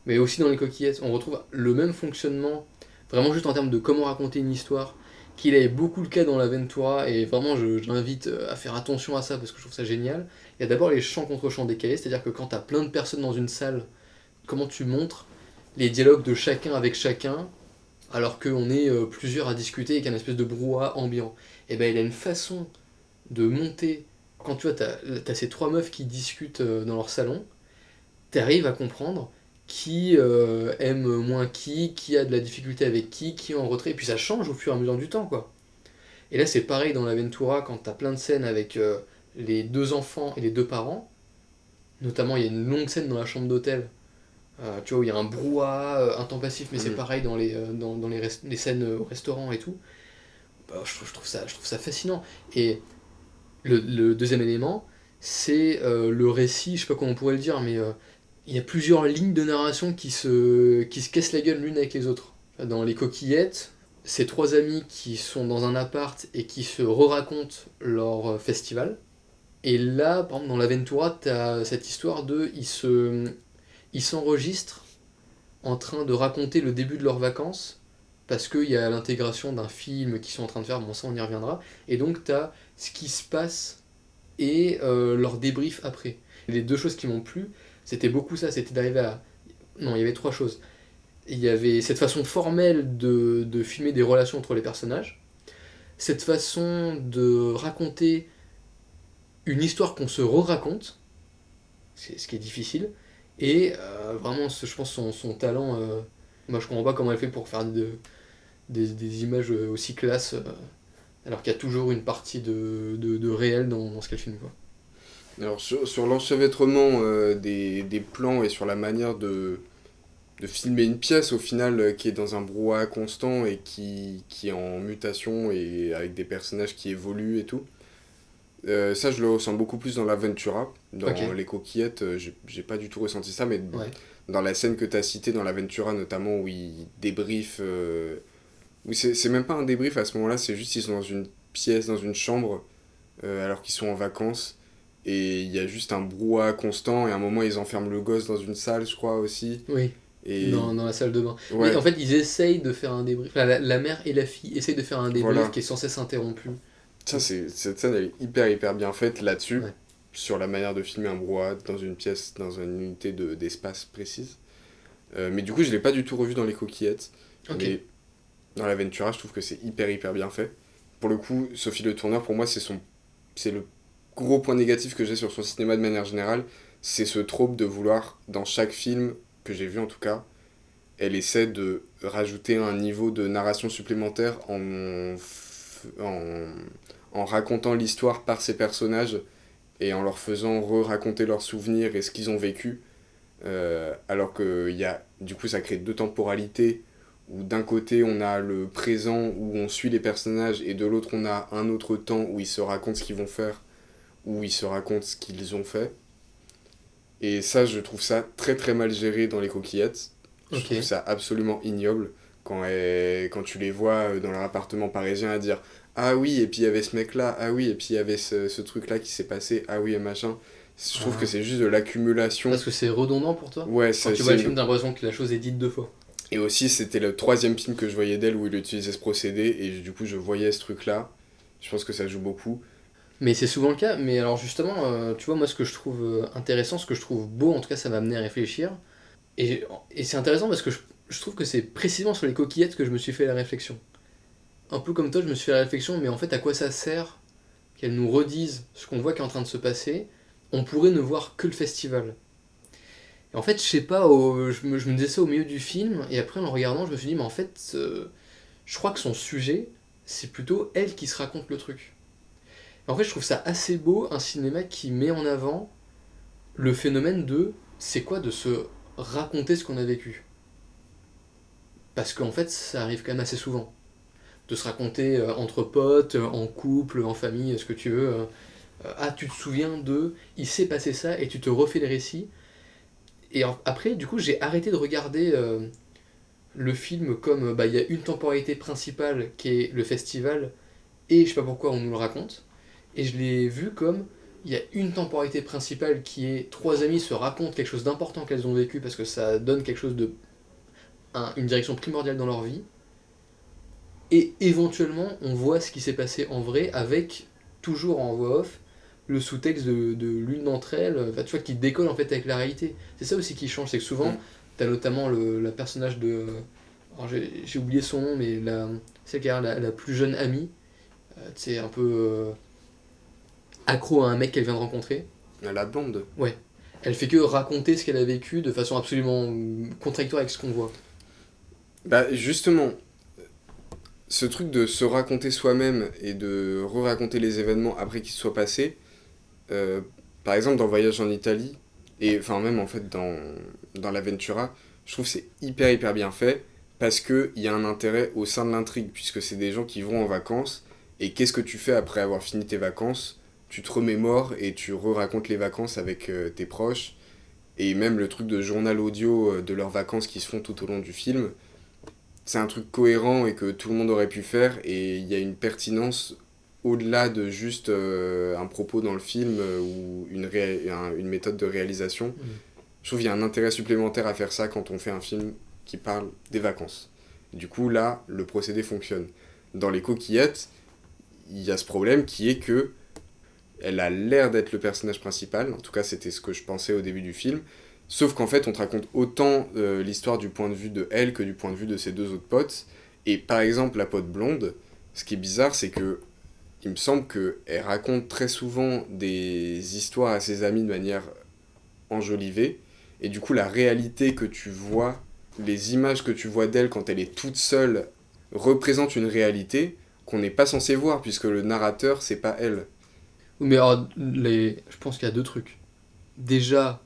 mais aussi dans Les coquillettes, on retrouve le même fonctionnement, vraiment juste en termes de comment raconter une histoire, qu'il est beaucoup le cas dans l'Aventura, et vraiment je l'invite à faire attention à ça parce que je trouve ça génial. Il y a d'abord les chants contre chants décalés, c'est-à-dire que quand t'as plein de personnes dans une salle, comment tu montres les dialogues de chacun avec chacun, alors qu'on est plusieurs à discuter et qu'il y a une espèce de brouhaha ambiant. Et ben il a une façon de monter, quand tu vois, t'as ces trois meufs qui discutent dans leur salon, t'arrives à comprendre qui aime moins qui a de la difficulté avec qui est en retrait, et puis ça change au fur et à mesure du temps, quoi. Et là, c'est pareil dans l'Aventura, quand t'as plein de scènes avec les deux enfants et les deux parents, notamment il y a une longue scène dans la chambre d'hôtel, tu vois, où il y a un brouhaha intempestif, mais c'est Mhm. pareil dans les scènes au restaurant et tout. Bah, je trouve ça fascinant. Et le deuxième élément, c'est le récit, je sais pas comment on pourrait le dire, mais il y a plusieurs lignes de narration qui se cassent la gueule l'une avec les autres. Dans Les coquillettes, c'est trois amis qui sont dans un appart et qui se re-racontent leur festival. Et là, par exemple, dans l'Aventura, t'as cette histoire de... Ils s'enregistrent en train de raconter le début de leurs vacances parce qu'il y a l'intégration d'un film qu'ils sont en train de faire, bon ça on y reviendra, et donc t'as ce qui se passe et leur débrief après. Les deux choses qui m'ont plu, c'était beaucoup ça, c'était d'arriver à... Non, il y avait trois choses. Il y avait cette façon formelle de filmer des relations entre les personnages, cette façon de raconter une histoire qu'on se re-raconte, c'est ce qui est difficile, et vraiment, je pense, son talent, moi je comprends pas comment elle fait pour faire des images aussi classes, alors qu'il y a toujours une partie de réel dans ce qu'elle filme, quoi. Alors sur l'enchevêtrement des plans et sur la manière de filmer une pièce au final qui est dans un brouhaha constant et qui est en mutation et avec des personnages qui évoluent et tout. Ça, je le ressens beaucoup plus dans l'Aventura. Ok, Dans Les Coquillettes, j'ai pas du tout ressenti ça, mais ouais. dans la scène que tu as citée dans l'Aventura, notamment où il débrief. Où c'est même pas un débrief à ce moment-là, c'est juste qu'ils sont dans une pièce, dans une chambre, alors qu'ils sont en vacances. Et il y a juste un brouhaha constant, et à un moment, ils enferment le gosse dans une salle, je crois aussi. Oui, Et dans la salle de bain. Mais ouais, en fait, ils essayent de faire un débrief. Enfin, la mère et la fille essayent de faire un débrief voilà. qui est sans cesse interrompu. Cette scène, elle est hyper bien faite là-dessus, Ouais. sur la manière de filmer un brouhaha dans une pièce, dans une unité d'espace précise. Mais du coup, je l'ai pas du tout revu dans Les Coquillettes. Ok. Mais dans l'Aventura, je trouve que c'est hyper bien fait. Pour le coup, Sophie Le Tourneur, pour moi, c'est le gros point négatif que j'ai sur son cinéma de manière générale. C'est ce trope de vouloir, dans chaque film que j'ai vu en tout cas, elle essaie de rajouter un niveau de narration supplémentaire en, en racontant l'histoire par ses personnages et en leur faisant re-raconter leurs souvenirs et ce qu'ils ont vécu. Alors que du coup, ça crée deux temporalités où d'un côté on a le présent où on suit les personnages et de l'autre on a un autre temps où ils se racontent ce qu'ils vont faire, où ils se racontent ce qu'ils ont fait. Et ça, je trouve ça très mal géré dans Les Coquillettes. Je Ok. trouve ça absolument ignoble quand tu les vois dans leur appartement parisien à dire ah oui, et puis il y avait ce mec-là, ah oui, et puis il y avait ce truc-là qui s'est passé, ah oui, et machin. Je trouve que Ah. c'est juste de l'accumulation. Parce que c'est redondant pour toi? Ouais, Quand tu vois le film, t'as l'impression que la chose est dite deux fois. et aussi, c'était le troisième film que je voyais d'elle où il utilisait ce procédé, et du coup, je voyais ce truc-là. Je pense que ça joue beaucoup. Mais c'est souvent le cas. Mais alors justement, tu vois, moi ce que je trouve intéressant, ce que je trouve beau, en tout cas ça m'a amené à réfléchir. Et, et c'est intéressant parce que je trouve que c'est précisément sur les coquillettes que je me suis fait la réflexion. Un peu comme toi, je me suis fait la réflexion, mais en fait à quoi ça sert qu'elles nous redisent ce qu'on voit qui est en train de se passer? On pourrait ne voir que le festival. Et en fait, je sais pas, je me disais ça au milieu du film, et après en le regardant, je me suis dit, mais en fait, je crois que son sujet, c'est plutôt elle qui se raconte le truc. Et en fait, je trouve ça assez beau, un cinéma qui met en avant le phénomène de c'est quoi de se raconter ce qu'on a vécu. Parce qu'en fait, ça arrive quand même assez souvent. De se raconter entre potes, en couple, en famille, ce que tu veux. Ah, tu te souviens de, il s'est passé ça, et tu te refais le récit. Et après, du coup, j'ai arrêté de regarder le film comme bah, il y a une temporalité principale qui est le festival, et je sais pas pourquoi on nous le raconte. Et je l'ai vu comme il y a une temporalité principale qui est trois amies se racontent quelque chose d'important qu'elles ont vécu parce que ça donne quelque chose de une direction primordiale dans leur vie. Et éventuellement, on voit ce qui s'est passé en vrai avec, toujours en voix off, le sous-texte de l'une d'entre elles, enfin, tu vois, qui décolle en fait avec la réalité. C'est ça aussi qui change, c'est que souvent, t'as notamment la personnage de. Alors j'ai oublié son nom, mais celle qui a la plus jeune amie, c'est un peu accro à un mec qu'elle vient de rencontrer. La blonde. Ouais. Elle fait que raconter ce qu'elle a vécu de façon absolument contradictoire avec ce qu'on voit. Bah justement, ce truc de se raconter soi-même et de re-raconter les événements après qu'ils se soient passés, euh, par exemple dans Voyage en Italie, et enfin même en fait dans l'Aventura, je trouve que c'est hyper bien fait parce qu'il y a un intérêt au sein de l'intrigue, puisque c'est des gens qui vont en vacances, et qu'est-ce que tu fais après avoir fini tes vacances? Tu te remémores et tu re-racontes les vacances avec tes proches, et même le truc de journal audio de leurs vacances qui se font tout au long du film, c'est un truc cohérent et que tout le monde aurait pu faire, et il y a une pertinence au-delà de juste un propos dans le film ou une méthode de réalisation. Mm. Je trouve qu'il y a un intérêt supplémentaire à faire ça quand on fait un film qui parle des vacances. Du coup, là, le procédé fonctionne. Dans Les Coquillettes, il y a ce problème qui est que elle a l'air d'être le personnage principal, en tout cas c'était ce que je pensais au début du film, sauf qu'en fait on te raconte autant l'histoire du point de vue de elle que du point de vue de ses deux autres potes, et par exemple la pote blonde, ce qui est bizarre c'est que il me semble qu'elle raconte très souvent des histoires à ses amis de manière enjolivée, et du coup la réalité que tu vois, les images que tu vois d'elle quand elle est toute seule représentent une réalité qu'on n'est pas censé voir puisque le narrateur c'est pas elle. Oui, mais alors, je pense qu'il y a deux trucs. Déjà,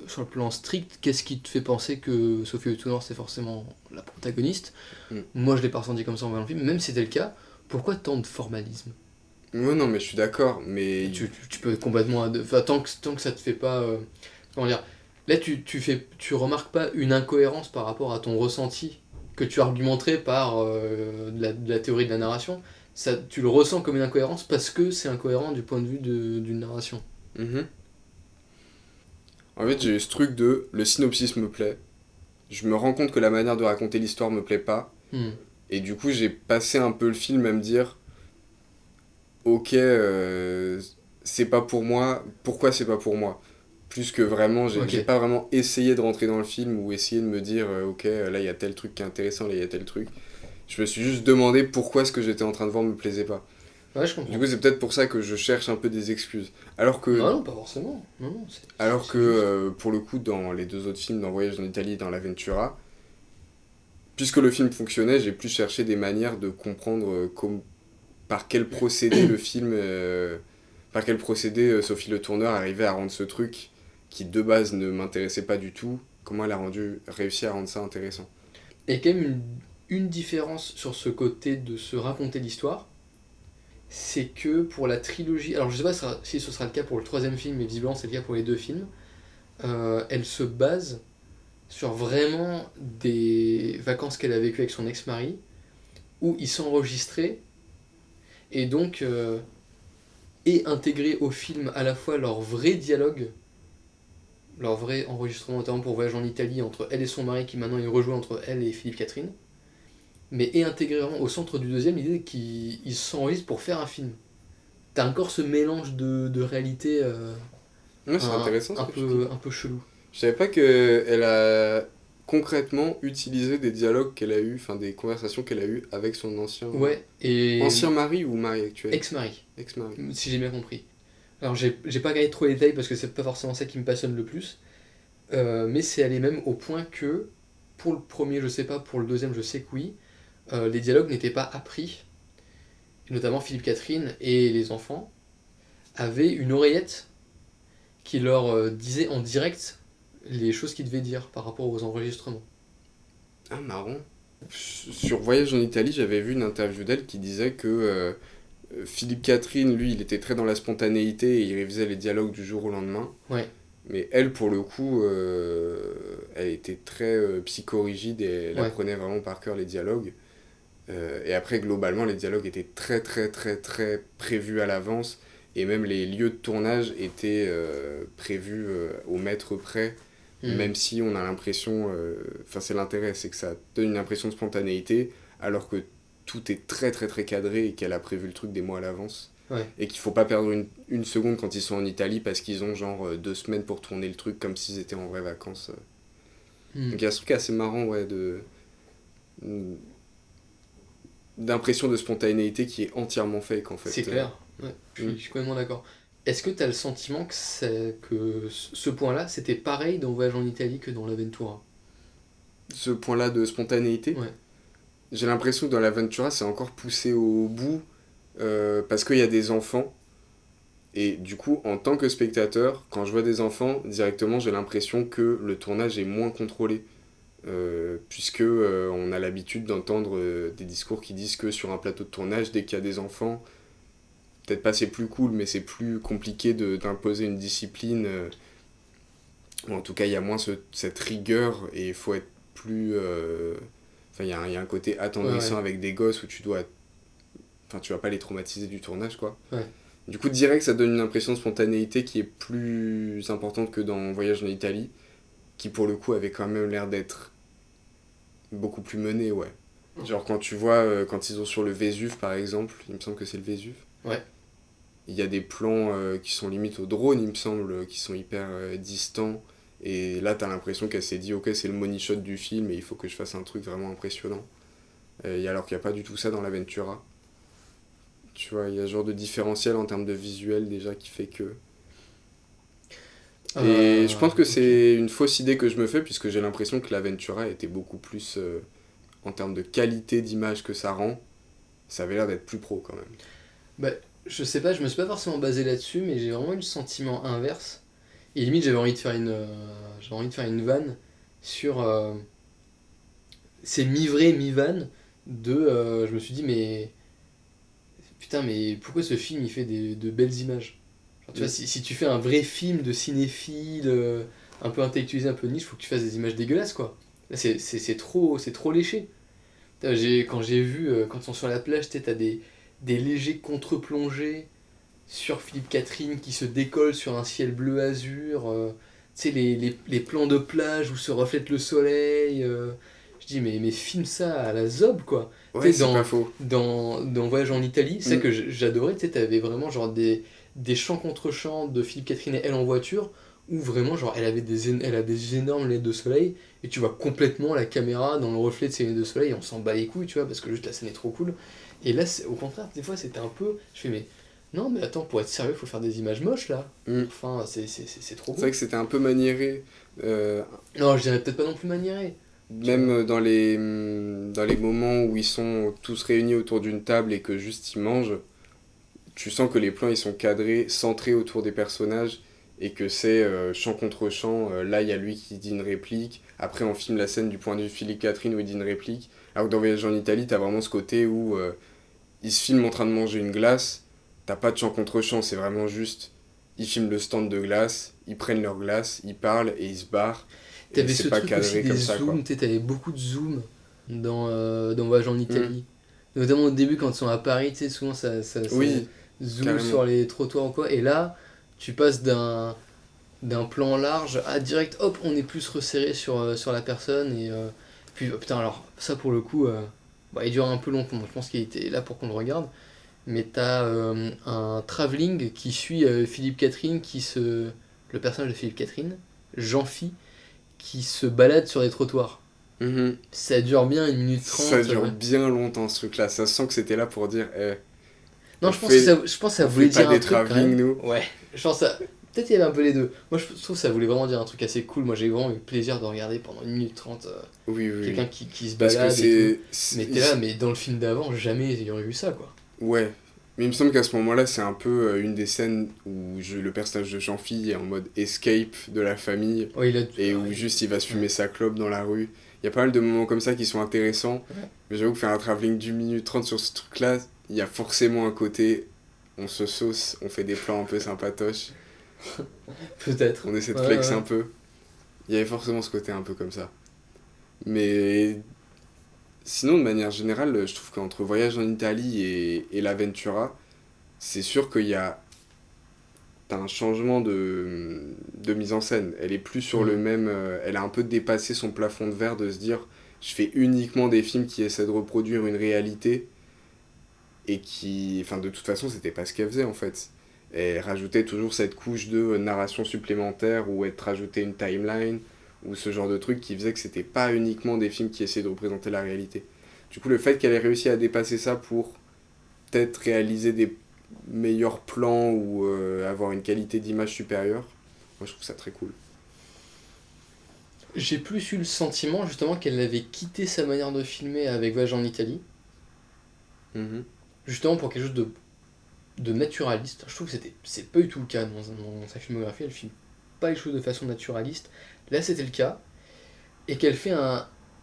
sur le plan strict, qu'est-ce qui te fait penser que Sophie O'Connor c'est forcément la protagoniste? Mm. Moi je l'ai pas ressenti comme ça en voyant le film, même si c'était le cas, pourquoi tant de formalisme? Ouais, non, mais je suis d'accord, mais. Tu peux complètement. Enfin, tant que ça te fait pas. Comment dire? Là, tu remarques pas une incohérence par rapport à ton ressenti que tu argumenterais par de la théorie de la narration. Ça, tu le ressens comme une incohérence parce que c'est incohérent du point de vue d'une narration. Mhm. En fait, j'ai eu ce truc de le synopsis me plaît. Je me rends compte que la manière de raconter l'histoire me plaît pas. Hmm. Et du coup, j'ai passé un peu le film à me dire ok, c'est pas pour moi, pourquoi c'est pas pour moi? Plus que vraiment, j'ai Ok. pas vraiment essayé de rentrer dans le film ou essayé de me dire ok, là il y a tel truc qui est intéressant, là il y a tel truc. Je me suis juste demandé pourquoi ce que j'étais en train de voir me plaisait pas. Ouais, je Du comprends. coup, c'est peut-être pour ça que je cherche un peu des excuses. Alors que Non, non, pas forcément. Non, non, Alors que, c'est juste. pour le coup, dans les deux autres films, dans Voyage en Italie et dans l'Aventura, puisque le film fonctionnait, j'ai plus cherché des manières de comprendre par quel procédé par quel procédé Sophie Le Tourneur arrivait à rendre ce truc qui de base ne m'intéressait pas du tout, comment elle a réussi à rendre ça intéressant. Et quand même une différence sur ce côté de se raconter l'histoire, c'est que pour la trilogie, alors je sais pas si ce sera le cas pour le troisième film, mais visiblement c'est le cas pour les deux films, elle se base sur vraiment des vacances qu'elle a vécues avec son ex-mari, où ils sont enregistrés, et donc et intégrés au film à la fois leur vrai dialogue, leur vrai enregistrement, notamment pour Voyage en Italie, entre elle et son mari, qui maintenant est rejoué entre elle et Philippe Catherine, mais et intégré vraiment au centre du deuxième, l'idée qu'ils s'enregistrent pour faire un film. t'as encore ce mélange de réalité Ouais, c'est intéressant ce que tu dis. un peu chelou. Je savais pas qu'elle a concrètement utilisé des dialogues qu'elle a eu, enfin des conversations qu'elle a eues avec son Ouais, et ancien mari ou mari actuel. ex-mari, Ex-mari. si j'ai bien compris. Alors j'ai pas regardé trop les détails parce que c'est pas forcément ça qui me passionne le plus, mais c'est allé même au point que, pour le premier je sais pas, pour le deuxième je sais que oui, les dialogues n'étaient pas appris, et notamment Philippe Catherine et les enfants avaient une oreillette qui leur disait en direct les choses qu'ils devaient dire par rapport aux enregistrements. Ah, marrant. Sur Voyage en Italie, j'avais vu une interview d'elle qui disait que Philippe Catherine, lui, il était très dans la spontanéité et il révisait les dialogues du jour au lendemain. Ouais, Mais elle, pour le coup, elle était très psychorigide et elle ouais, apprenait vraiment par cœur les dialogues. Et après, globalement, les dialogues étaient très, très, très, très prévus à l'avance. Et même les lieux de tournage étaient prévus au mètre près. hmm, Même si on a l'impression. Enfin, c'est l'intérêt, c'est que ça donne une impression de spontanéité, alors que tout est très, très, très cadré et qu'elle a prévu le truc des mois à l'avance. ouais. Et qu'il faut pas perdre une seconde quand ils sont en Italie parce qu'ils ont genre 2 semaines pour tourner le truc comme s'ils étaient en vraies vacances. Hmm. Donc il y a ce truc assez marrant, ouais, d'impression de spontanéité qui est entièrement fake en fait. C'est clair, ouais, je suis complètement d'accord. Est-ce que tu as le sentiment que ce point-là, c'était pareil dans Voyage en Italie que dans l'Aventura? Ce point-là de spontanéité, Ouais, j'ai l'impression que dans l'Aventura c'est encore poussé au bout parce qu'il y a des enfants. Et du coup, en tant que spectateur, quand je vois des enfants, directement j'ai l'impression que le tournage est moins contrôlé. Puisque on a l'habitude d'entendre des discours qui disent que sur un plateau de tournage, dès qu'il y a des enfants, peut-être pas c'est plus cool, mais c'est plus compliqué d'imposer une discipline. Ou en tout cas, il y a moins cette rigueur et il faut être plus. Enfin, il y a un côté attendrissant ouais, avec des gosses où tu dois. Enfin, tu vas pas les traumatiser du tournage, quoi. ouais. Du coup, direct, ça donne une impression de spontanéité qui est plus importante que dans Voyage en Italie, qui pour le coup avait quand même l'air d'être beaucoup plus menée, ouais. Genre quand tu vois, quand ils sont sur le Vésuve par exemple, il me semble que c'est le Vésuve, Ouais. il y a des plans qui sont limite au drone, il me semble, qui sont hyper distants. Et là, t'as l'impression qu'elle s'est dit, ok, c'est le money shot du film et il faut que je fasse un truc vraiment impressionnant. Et alors qu'il n'y a pas du tout ça dans l'Aventura. Tu vois, il y a ce genre de différentiel en termes de visuel déjà qui fait que. Et je pense que Ok. c'est une fausse idée que je me fais puisque j'ai l'impression que l'Aventura était beaucoup plus en termes de qualité d'image que ça rend. Ça avait l'air d'être plus pro quand même. Bah, je sais pas, je me suis pas forcément basé là-dessus, mais j'ai vraiment eu le sentiment inverse. Et limite, j'avais envie de faire une vanne sur. C'est mi-vrai, mi-vanne. Je me suis dit, mais. Putain, mais pourquoi ce film il fait de belles images? Genre, tu vois, Mm. si tu fais un vrai film de cinéphile, un peu intellectualisé, un peu niche, faut que tu fasses des images dégueulasses, quoi. Là, c'est trop léché. Putain, quand j'ai vu, quand ils sont sur la plage, tu sais, t'as des légers contre-plongées sur Philippe Catherine qui se décolle sur un ciel bleu azur. Tu sais, les plans de plage où se reflète le soleil. Je dis, mais filme ça à la zob, quoi. Tu Ouais, sais, c'est pas faux. dans Voyage en Italie, c'est ça Mm. que j'adorais. Tu sais, t'avais vraiment genre des chants contre chants de Philippe Catherine et elle en voiture, où vraiment, genre, elle a des énormes lunettes de soleil, et tu vois complètement la caméra dans le reflet de ses lunettes de soleil, et on s'en bat les couilles, tu vois, parce que juste la scène est trop cool. Et là, au contraire, des fois, c'était un peu. Je fais, mais non, mais attends, pour être sérieux, faut faire des images moches là. Mm. Enfin, c'est trop C'est vrai beau. que c'était un peu maniéré. Euh, Non, je dirais peut-être pas non plus maniéré. Tu vois. Même dans les moments où ils sont tous réunis autour d'une table et que juste ils mangent, tu sens que les plans ils sont cadrés, centrés autour des personnages et que c'est champ contre champ. Là, il y a lui qui dit une réplique. Après, on filme la scène du point de vue de Philippe Catherine où il dit une réplique. Alors que dans Voyage en Italie, t'as vraiment ce côté où ils se filment en train de manger une glace. T'as pas de champ contre champ, c'est vraiment juste. Ils filment le stand de glace, ils prennent leur glace, ils parlent et ils se barrent. Et T'avais c'est ce pas truc aussi cadré des comme ça, quoi. zooms, t'avais beaucoup de zooms dans Voyage en Mm. Italie. Notamment au début, quand ils sont à Paris, tu sais, souvent ça Oui, zoome carrément. sur les trottoirs ou quoi. Et là, tu passes d'un plan large à direct, hop, on est plus resserré sur la personne. Et puis, putain, alors, ça pour le coup, bah, il dure un peu longtemps. Je pense qu'il était là pour qu'on le regarde. mais t'as un travelling qui suit Philippe Catherine, le personnage de Philippe Catherine, Jean-Phi, qui se balade sur les trottoirs. Mhm. Ça dure bien 1 minute 30. Ça dure bien longtemps ce truc-là. Ça sent que c'était là pour dire Non, on je pense que fait, ça on voulait fait pas dire un des truc quand travelling, même. nous. Ouais, je pense que ça. Peut-être il y avait un peu les deux. Moi, je trouve que ça voulait vraiment dire un truc assez cool. Moi, j'ai vraiment eu le plaisir de regarder pendant 1 minute 30 Oui, oui, quelqu'un oui. qui se Parce que balade et tout. c'est. Mais t'es là, mais dans le film d'avant, jamais il y aurait eu ça, quoi. Ouais. Mais il me semble qu'à ce moment-là, c'est un peu une des scènes où le personnage de Jean-Phi est en mode escape de la famille Ouais, et où ouais. juste il va se Ouais. fumer sa clope dans la rue. Il y a pas mal de moments comme ça qui sont intéressants. Ouais. Mais j'avoue que faire un travelling d'1 minute 30 sur ce truc-là, il y a forcément un côté. On se sauce, on fait des plans un peu sympatoches, Peut-être. on essaie de Ouais, flex ouais. un peu. Il y avait forcément ce côté un peu comme ça. Mais sinon, de manière générale, je trouve qu'entre Voyage en Italie et l'Aventura, c'est sûr qu'il y a t'as un changement de mise en scène. Elle est plus sur le Mm. même. Elle a un peu dépassé son plafond de verre de se dire je fais uniquement des films qui essaient de reproduire une réalité et qui. Enfin, de toute façon, c'était pas ce qu'elle faisait en fait. Elle rajoutait toujours cette couche de narration supplémentaire ou elle te rajoutait une timeline ou ce genre de truc qui faisait que c'était pas uniquement des films qui essayaient de représenter la réalité. Du coup, le fait qu'elle ait réussi à dépasser ça pour peut-être réaliser des meilleurs plans ou avoir une qualité d'image supérieure, moi je trouve ça très cool. J'ai plus eu le sentiment, justement, qu'elle avait quitté sa manière de filmer avec Voyage en Italie, Mhm. justement pour quelque chose de naturaliste. Je trouve que c'est pas du tout le cas dans sa filmographie. Elle filme pas les choses de façon naturaliste. Là, c'était le cas. Et qu'elle fait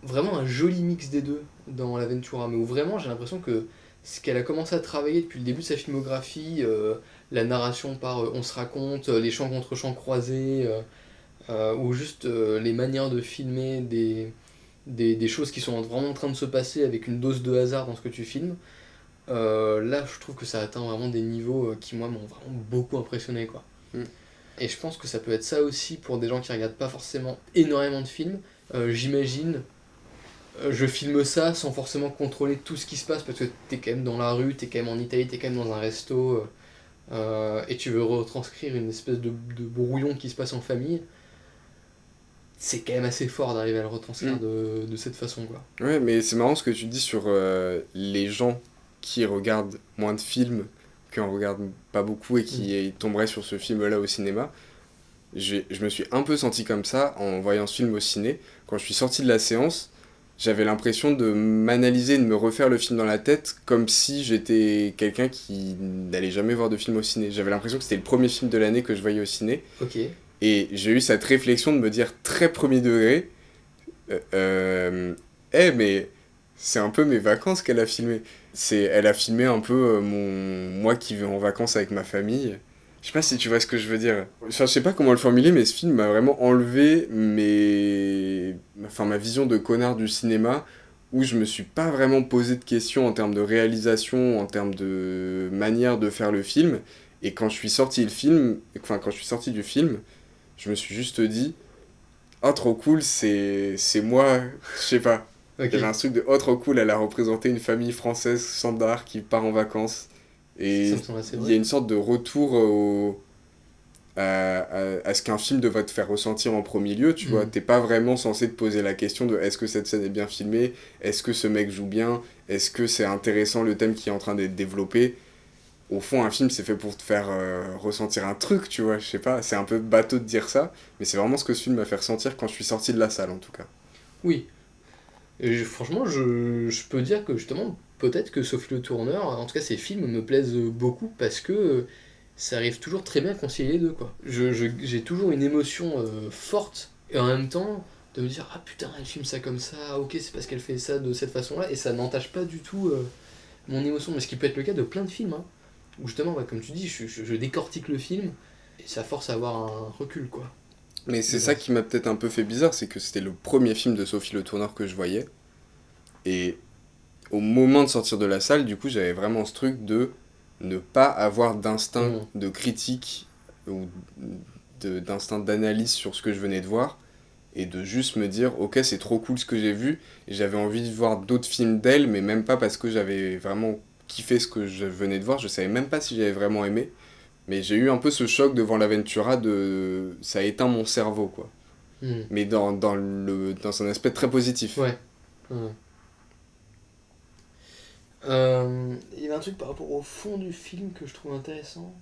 vraiment un joli mix des deux dans l'Aventura. Mais où vraiment, j'ai l'impression que ce qu'elle a commencé à travailler depuis le début de sa filmographie, la narration par on se raconte, les chants contre chants croisés, ou juste les manières de filmer des choses qui sont vraiment en train de se passer avec une dose de hasard dans ce que tu filmes. Là, je trouve que ça atteint vraiment des niveaux qui, moi, m'ont vraiment beaucoup impressionné, quoi. Mm. Et je pense que ça peut être ça aussi pour des gens qui regardent pas forcément énormément de films. J'imagine, je filme ça sans forcément contrôler tout ce qui se passe parce que t'es quand même dans la rue, t'es quand même en Italie, t'es quand même dans un resto et tu veux retranscrire une espèce de brouillon qui se passe en famille. C'est quand même assez fort d'arriver à le retranscrire Mm. de cette façon, quoi. Ouais, mais c'est marrant ce que tu dis sur les gens qui regardent moins de films, qui en regardent pas beaucoup et Mm. qui tomberaient sur ce film-là au cinéma. Je me suis un peu senti comme ça en voyant ce film au ciné. Quand je suis sorti de la séance, j'avais l'impression de m'analyser, de me refaire le film dans la tête, comme si j'étais quelqu'un qui n'allait jamais voir de film au ciné. J'avais l'impression que c'était le premier film de l'année que je voyais au ciné. Ok. Et j'ai eu cette réflexion de me dire très premier degré, mais c'est un peu mes vacances qu'elle a filmé. Elle a filmé un peu moi qui vais en vacances avec ma famille. Je sais pas si tu vois ce que je veux dire. Enfin, je sais pas comment le formuler, mais ce film m'a vraiment enlevé ma vision de connard du cinéma, où je me suis pas vraiment posé de questions en termes de réalisation, en termes de manière de faire le film. Et quand je suis sorti quand je suis sorti du film, je me suis juste dit, oh trop cool, c'est moi, je sais pas. Il y avait Ok. un truc de oh trop cool, elle a représenté une famille française standard qui part en vacances. Ça Et me semble assez il y a vrai. une sorte de retour à ce qu'un film devrait te faire ressentir en premier lieu, tu vois. Mm. T'es pas vraiment censé te poser la question de est-ce que cette scène est bien filmée, est-ce que ce mec joue bien, est-ce que c'est intéressant le thème qui est en train d'être développé. Au fond, un film, c'est fait pour te faire ressentir un truc, tu vois, je sais pas, c'est un peu bateau de dire ça, mais c'est vraiment ce que ce film m'a fait ressentir quand je suis sorti de la salle, en tout cas. Oui. Et franchement, je peux dire que justement, peut-être que Sophie Le Tourneur, en tout cas ses films me plaisent beaucoup parce que ça arrive toujours très bien à concilier les deux, quoi. J'ai toujours une émotion forte et en même temps de me dire ah putain, elle filme ça comme ça, ah, ok, c'est parce qu'elle fait ça de cette façon-là et ça n'entache pas du tout mon émotion. Mais ce qui peut être le cas de plein de films, hein, où justement, bah, comme tu dis, je décortique le film et ça force à avoir un recul, quoi, Mais de c'est ça base. qui m'a peut-être un peu fait bizarre, c'est que c'était le premier film de Sophie Le Tourneur que je voyais, et au moment de sortir de la salle, du coup, j'avais vraiment ce truc de ne pas avoir d'instinct Mm. de critique ou d'instinct d'analyse sur ce que je venais de voir et de juste me dire ok c'est trop cool ce que j'ai vu et j'avais envie de voir d'autres films d'elle mais même pas parce que j'avais vraiment kiffé ce que je venais de voir, je savais même pas si j'avais vraiment aimé, mais j'ai eu un peu ce choc devant l'Aventura de... ça a éteint mon cerveau, quoi. Hmm. Mais dans un aspect très positif. Ouais. Ouais. Il y avait un truc par rapport au fond du film que je trouve intéressant.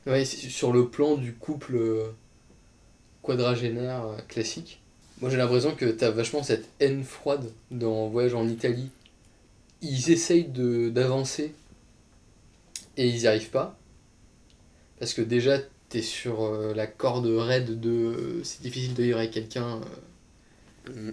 Ouais, c'est sur le plan du couple quadragénaire classique. Moi j'ai l'impression que t'as vachement cette haine froide dans Voyage en Italie. Ils essayent d'avancer et ils n'y arrivent pas. Parce que déjà t'es sur la corde raide de c'est difficile de vivre avec quelqu'un Mm.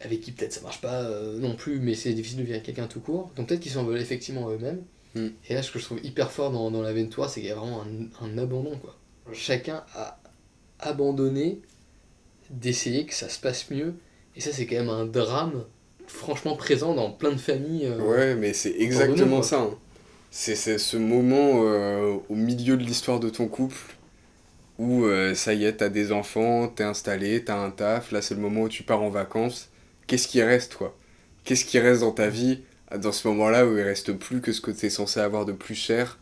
avec qui peut-être ça marche pas non plus, mais c'est difficile de vivre avec quelqu'un tout court. Donc peut-être qu'ils s'en veulent effectivement à eux-mêmes. Mm. Et là ce que je trouve hyper fort dans l'Aventura, c'est qu'il y a vraiment un abandon quoi. Chacun a abandonné d'essayer que ça se passe mieux. Et ça, c'est quand même un drame franchement présent dans plein de familles. Ouais, mais c'est Autour de nous, exactement quoi. ça, hein. C'est ce moment au milieu de l'histoire de ton couple où ça y est, t'as des enfants, t'es installé, t'as un taf, là c'est le moment où tu pars en vacances. Qu'est-ce qui reste, quoi? Qu'est-ce qui reste dans ta vie dans ce moment-là où il reste plus que ce que t'es censé avoir de plus cher?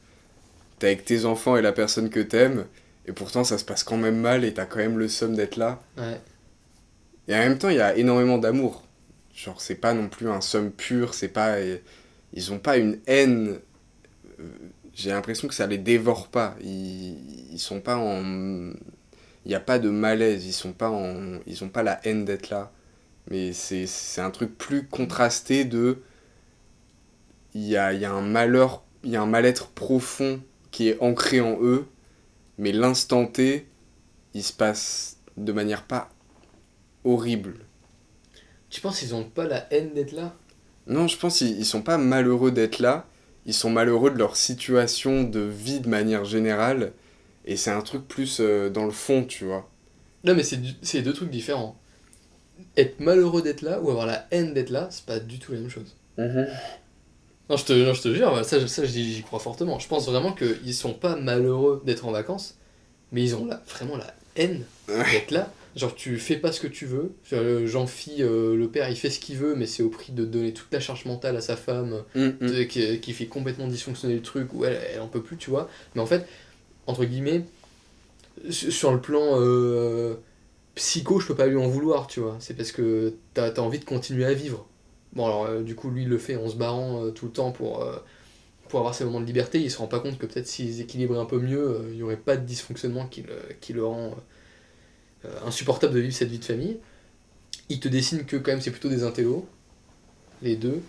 T'es avec tes enfants et la personne que t'aimes, et pourtant ça se passe quand même mal et t'as quand même le somme d'être là. Ouais. Et en même temps, il y a énormément d'amour. Genre, c'est pas non plus un somme pur, c'est pas. Ils ont pas une haine. euh, J'ai l'impression que ça les dévore pas. Ils sont pas en. Il y a pas de malaise, ils sont pas en. Ils ont pas la haine d'être là. Mais c'est un truc plus contrasté de. Il y a un malheur, il y a un mal-être profond qui est ancré en eux, mais l'instant T, il se passe de manière pas horrible. Tu penses qu'ils ont pas la haine d'être là? Non, je pense qu'ils sont pas malheureux d'être là, ils sont malheureux de leur situation de vie de manière générale, et c'est un truc plus dans le fond, tu vois. Non, mais c'est deux trucs différents. Être malheureux d'être là ou avoir la haine d'être là, c'est pas du tout la même chose. Mhm. Non, je te jure, voilà, j'y crois fortement. Je pense vraiment qu'ils sont pas malheureux d'être en vacances, mais ils ont vraiment la haine Ouais. d'être là. Genre, tu fais pas ce que tu veux. Genre, Jean-Phi, le père, il fait ce qu'il veut, mais c'est au prix de donner toute la charge mentale à sa femme, Mm, qui fait complètement dysfonctionner le truc, où elle en peut plus, tu vois. Mais en fait, entre guillemets, sur le plan psycho, je peux pas lui en vouloir, tu vois. C'est parce que t'as envie de continuer à vivre. Bon, alors, du coup, lui, il le fait en se barrant tout le temps pour avoir ses moments de liberté. Il se rend pas compte que peut-être s'ils équilibraient un peu mieux, il y aurait pas de dysfonctionnement qui le rend insupportable de vivre cette vie de famille. Il te dessine que quand même c'est plutôt des intellos, les deux,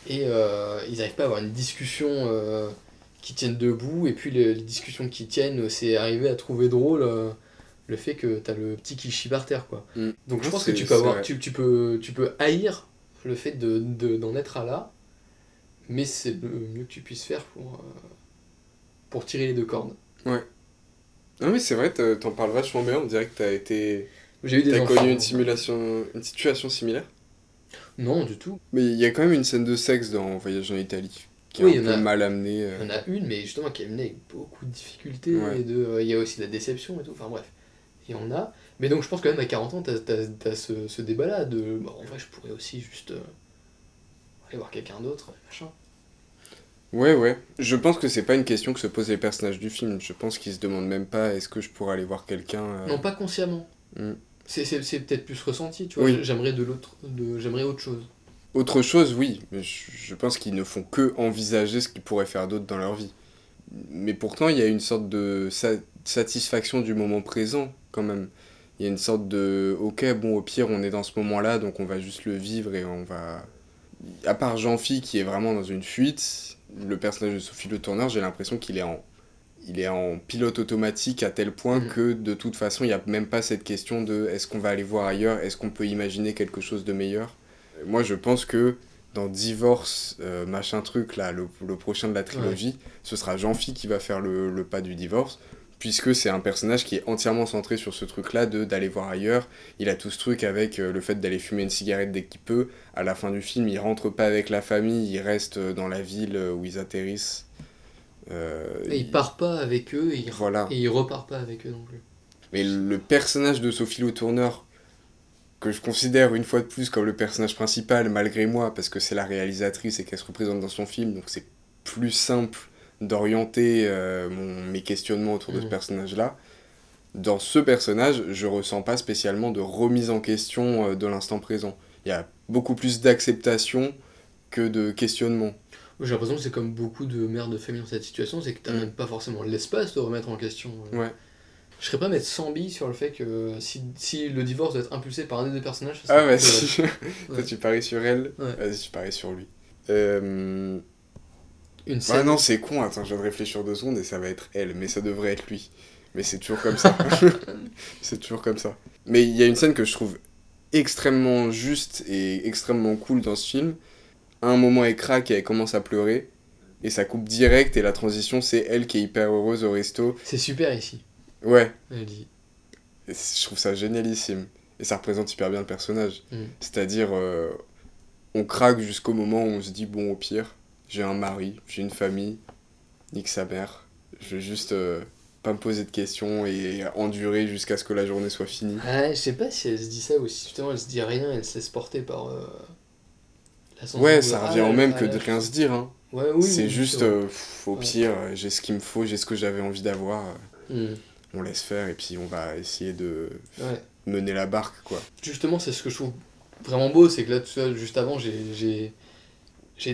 et ils n'arrivent pas à avoir une discussion qui tienne debout, et puis les discussions qui tiennent, c'est arriver à trouver drôle le fait que t'as le petit qui chie par terre, quoi. mm. Donc je Non, pense que c'est vrai. tu peux haïr le fait d'en être à là, mais c'est le mieux que tu puisses faire pour tirer les deux cordes. Ouais. Non, mais c'est vrai, t'en parles vachement bien, on dirait que J'ai eu des t'as enfants. connu une situation similaire. Non, du tout. Mais il y a quand même une scène de sexe dans Voyage en Italie, qui est Oui, un peu mal amenée. il y en a une, mais justement qui est menée avec beaucoup de difficultés, Ouais. et il y a aussi la déception et tout, enfin bref. Il y en a. Mais donc je pense quand même à 40 ans, t'as ce débat-là de bah, en vrai, je pourrais aussi juste aller voir quelqu'un d'autre, machin. Ouais, ouais. Je pense que c'est pas une question que se posent les personnages du film. Je pense qu'ils se demandent même pas est-ce que je pourrais aller voir quelqu'un. Non, pas consciemment. Hmm. C'est peut-être plus ressenti, tu vois. Oui. J'aimerais autre chose. Autre chose, oui. Mais je pense qu'ils ne font que envisager ce qu'ils pourraient faire d'autre dans leur vie. Mais pourtant, il y a une sorte de satisfaction du moment présent, quand même. Il y a une sorte de ok, bon, au pire, on est dans ce moment-là, donc on va juste le vivre et on va. À part Jean-Phi qui est vraiment dans une fuite, le personnage de Sophie Le Tourneur, j'ai l'impression qu'il est en pilote automatique à tel point Mhm. que de toute façon, il n'y a même pas cette question de est-ce qu'on va aller voir ailleurs, est-ce qu'on peut imaginer quelque chose de meilleur. Moi, je pense que dans Divorce, machin truc, là, le prochain de la Ouais. trilogie, ce sera Jean-Phi qui va faire le pas du divorce, puisque c'est un personnage qui est entièrement centré sur ce truc-là d'aller voir ailleurs. Il a tout ce truc avec le fait d'aller fumer une cigarette dès qu'il peut. À la fin du film, il rentre pas avec la famille, il reste dans la ville où ils atterrissent. Et il part pas avec eux, Voilà. et il repart pas avec eux non plus. Mais le personnage de Sophie Le Tourneur, que je considère une fois de plus comme le personnage principal, malgré moi, parce que c'est la réalisatrice et qu'elle se représente dans son film, donc c'est plus simple d'orienter mes questionnements autour de ce personnage-là. Dans ce personnage, je ressens pas spécialement de remise en question de l'instant présent. Il y a beaucoup plus d'acceptation que de questionnement. J'ai l'impression que c'est comme beaucoup de mères de famille dans cette situation, c'est que t'as même pas forcément l'espace de remettre en question. Ouais. Je serais pas à mettre 100 billes sur le fait que si le divorce doit être impulsé par un des deux personnages, Ah bah si, toi tu paries sur elle, ouais. vas-y tu paries sur lui. Une scène... Ah non c'est con, attends je viens de réfléchir 2 secondes et ça va être elle, mais ça devrait être lui. Mais c'est toujours comme ça. C'est toujours comme ça. Mais il y a une scène que je trouve extrêmement juste et extrêmement cool dans ce film. À un moment elle craque et elle commence à pleurer, et ça coupe direct et la transition c'est elle qui est hyper heureuse au resto. C'est super ici. Ouais. Elle dit. Et je trouve ça génialissime. Et ça représente hyper bien le personnage. C'est-à-dire, on craque jusqu'au moment où on se dit, bon, au pire, j'ai un mari, j'ai une famille, nique sa mère. Je vais juste pas me poser de questions et endurer jusqu'à ce que la journée soit finie. Ah, je sais pas si elle se dit ça ou si justement elle se dit rien, elle se laisse porter par la sensation. Ouais, ça revient au même que de rien se dire. Hein. Ouais, oui, c'est oui, juste, au ouais. pire, j'ai ce qu'il me faut, j'ai ce que j'avais envie d'avoir. Mm. On laisse faire et puis on va essayer de Ouais. mener la barque, quoi. Justement, c'est ce que je trouve vraiment beau, c'est que là, tu vois, juste avant, j'ai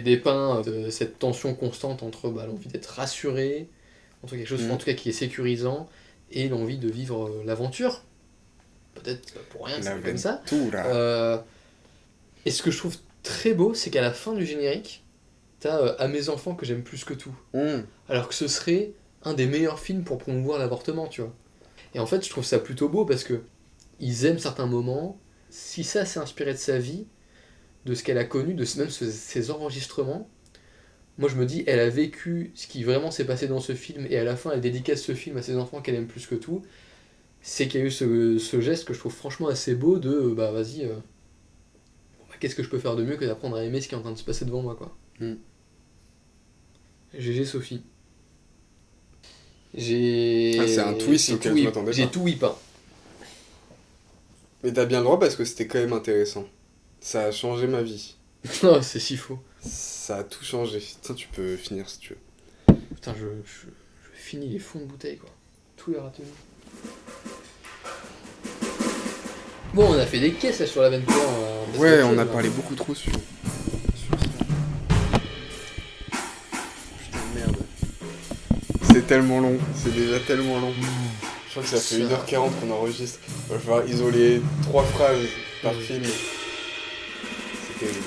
dépeint cette tension constante entre l'envie d'être rassuré, entre quelque chose en tout cas qui est sécurisant, et l'envie de vivre l'aventure. Peut-être pour rien, c'est comme ça. Et ce que je trouve très beau, c'est qu'à la fin du générique, t'as À mes enfants que j'aime plus que tout. Alors que ce serait un des meilleurs films pour promouvoir l'avortement, tu vois. Et en fait, je trouve ça plutôt beau parce que ils aiment certains moments. Si ça s'est inspiré de sa vie, de ce qu'elle a connu, de même ses enregistrements, moi je me dis, elle a vécu ce qui vraiment s'est passé dans ce film et à la fin elle dédicace ce film à ses enfants qu'elle aime plus que tout. C'est qu'il y a eu ce geste que je trouve franchement assez beau de vas-y, qu'est-ce que je peux faire de mieux que d'apprendre à aimer ce qui est en train de se passer devant moi, quoi. GG Sophie. C'est un twist auquel je m'attendais pas. J'ai tout whip, hein. Mais t'as bien le droit parce que c'était quand même intéressant. Ça a changé ma vie. Non, c'est si faux. Ça a tout changé. Putain, tu peux finir si tu veux. Putain, je finis les fonds de bouteille, quoi. Tout est raté. Bon, on a fait des caisses là sur la 23. Ouais, on a parlé beaucoup trop sur ça. Putain, merde. C'est tellement long. C'est déjà tellement long. Je crois que ça fait 1h40 qu'on enregistre. Il va falloir isoler 3 phrases par film. C'est terrible.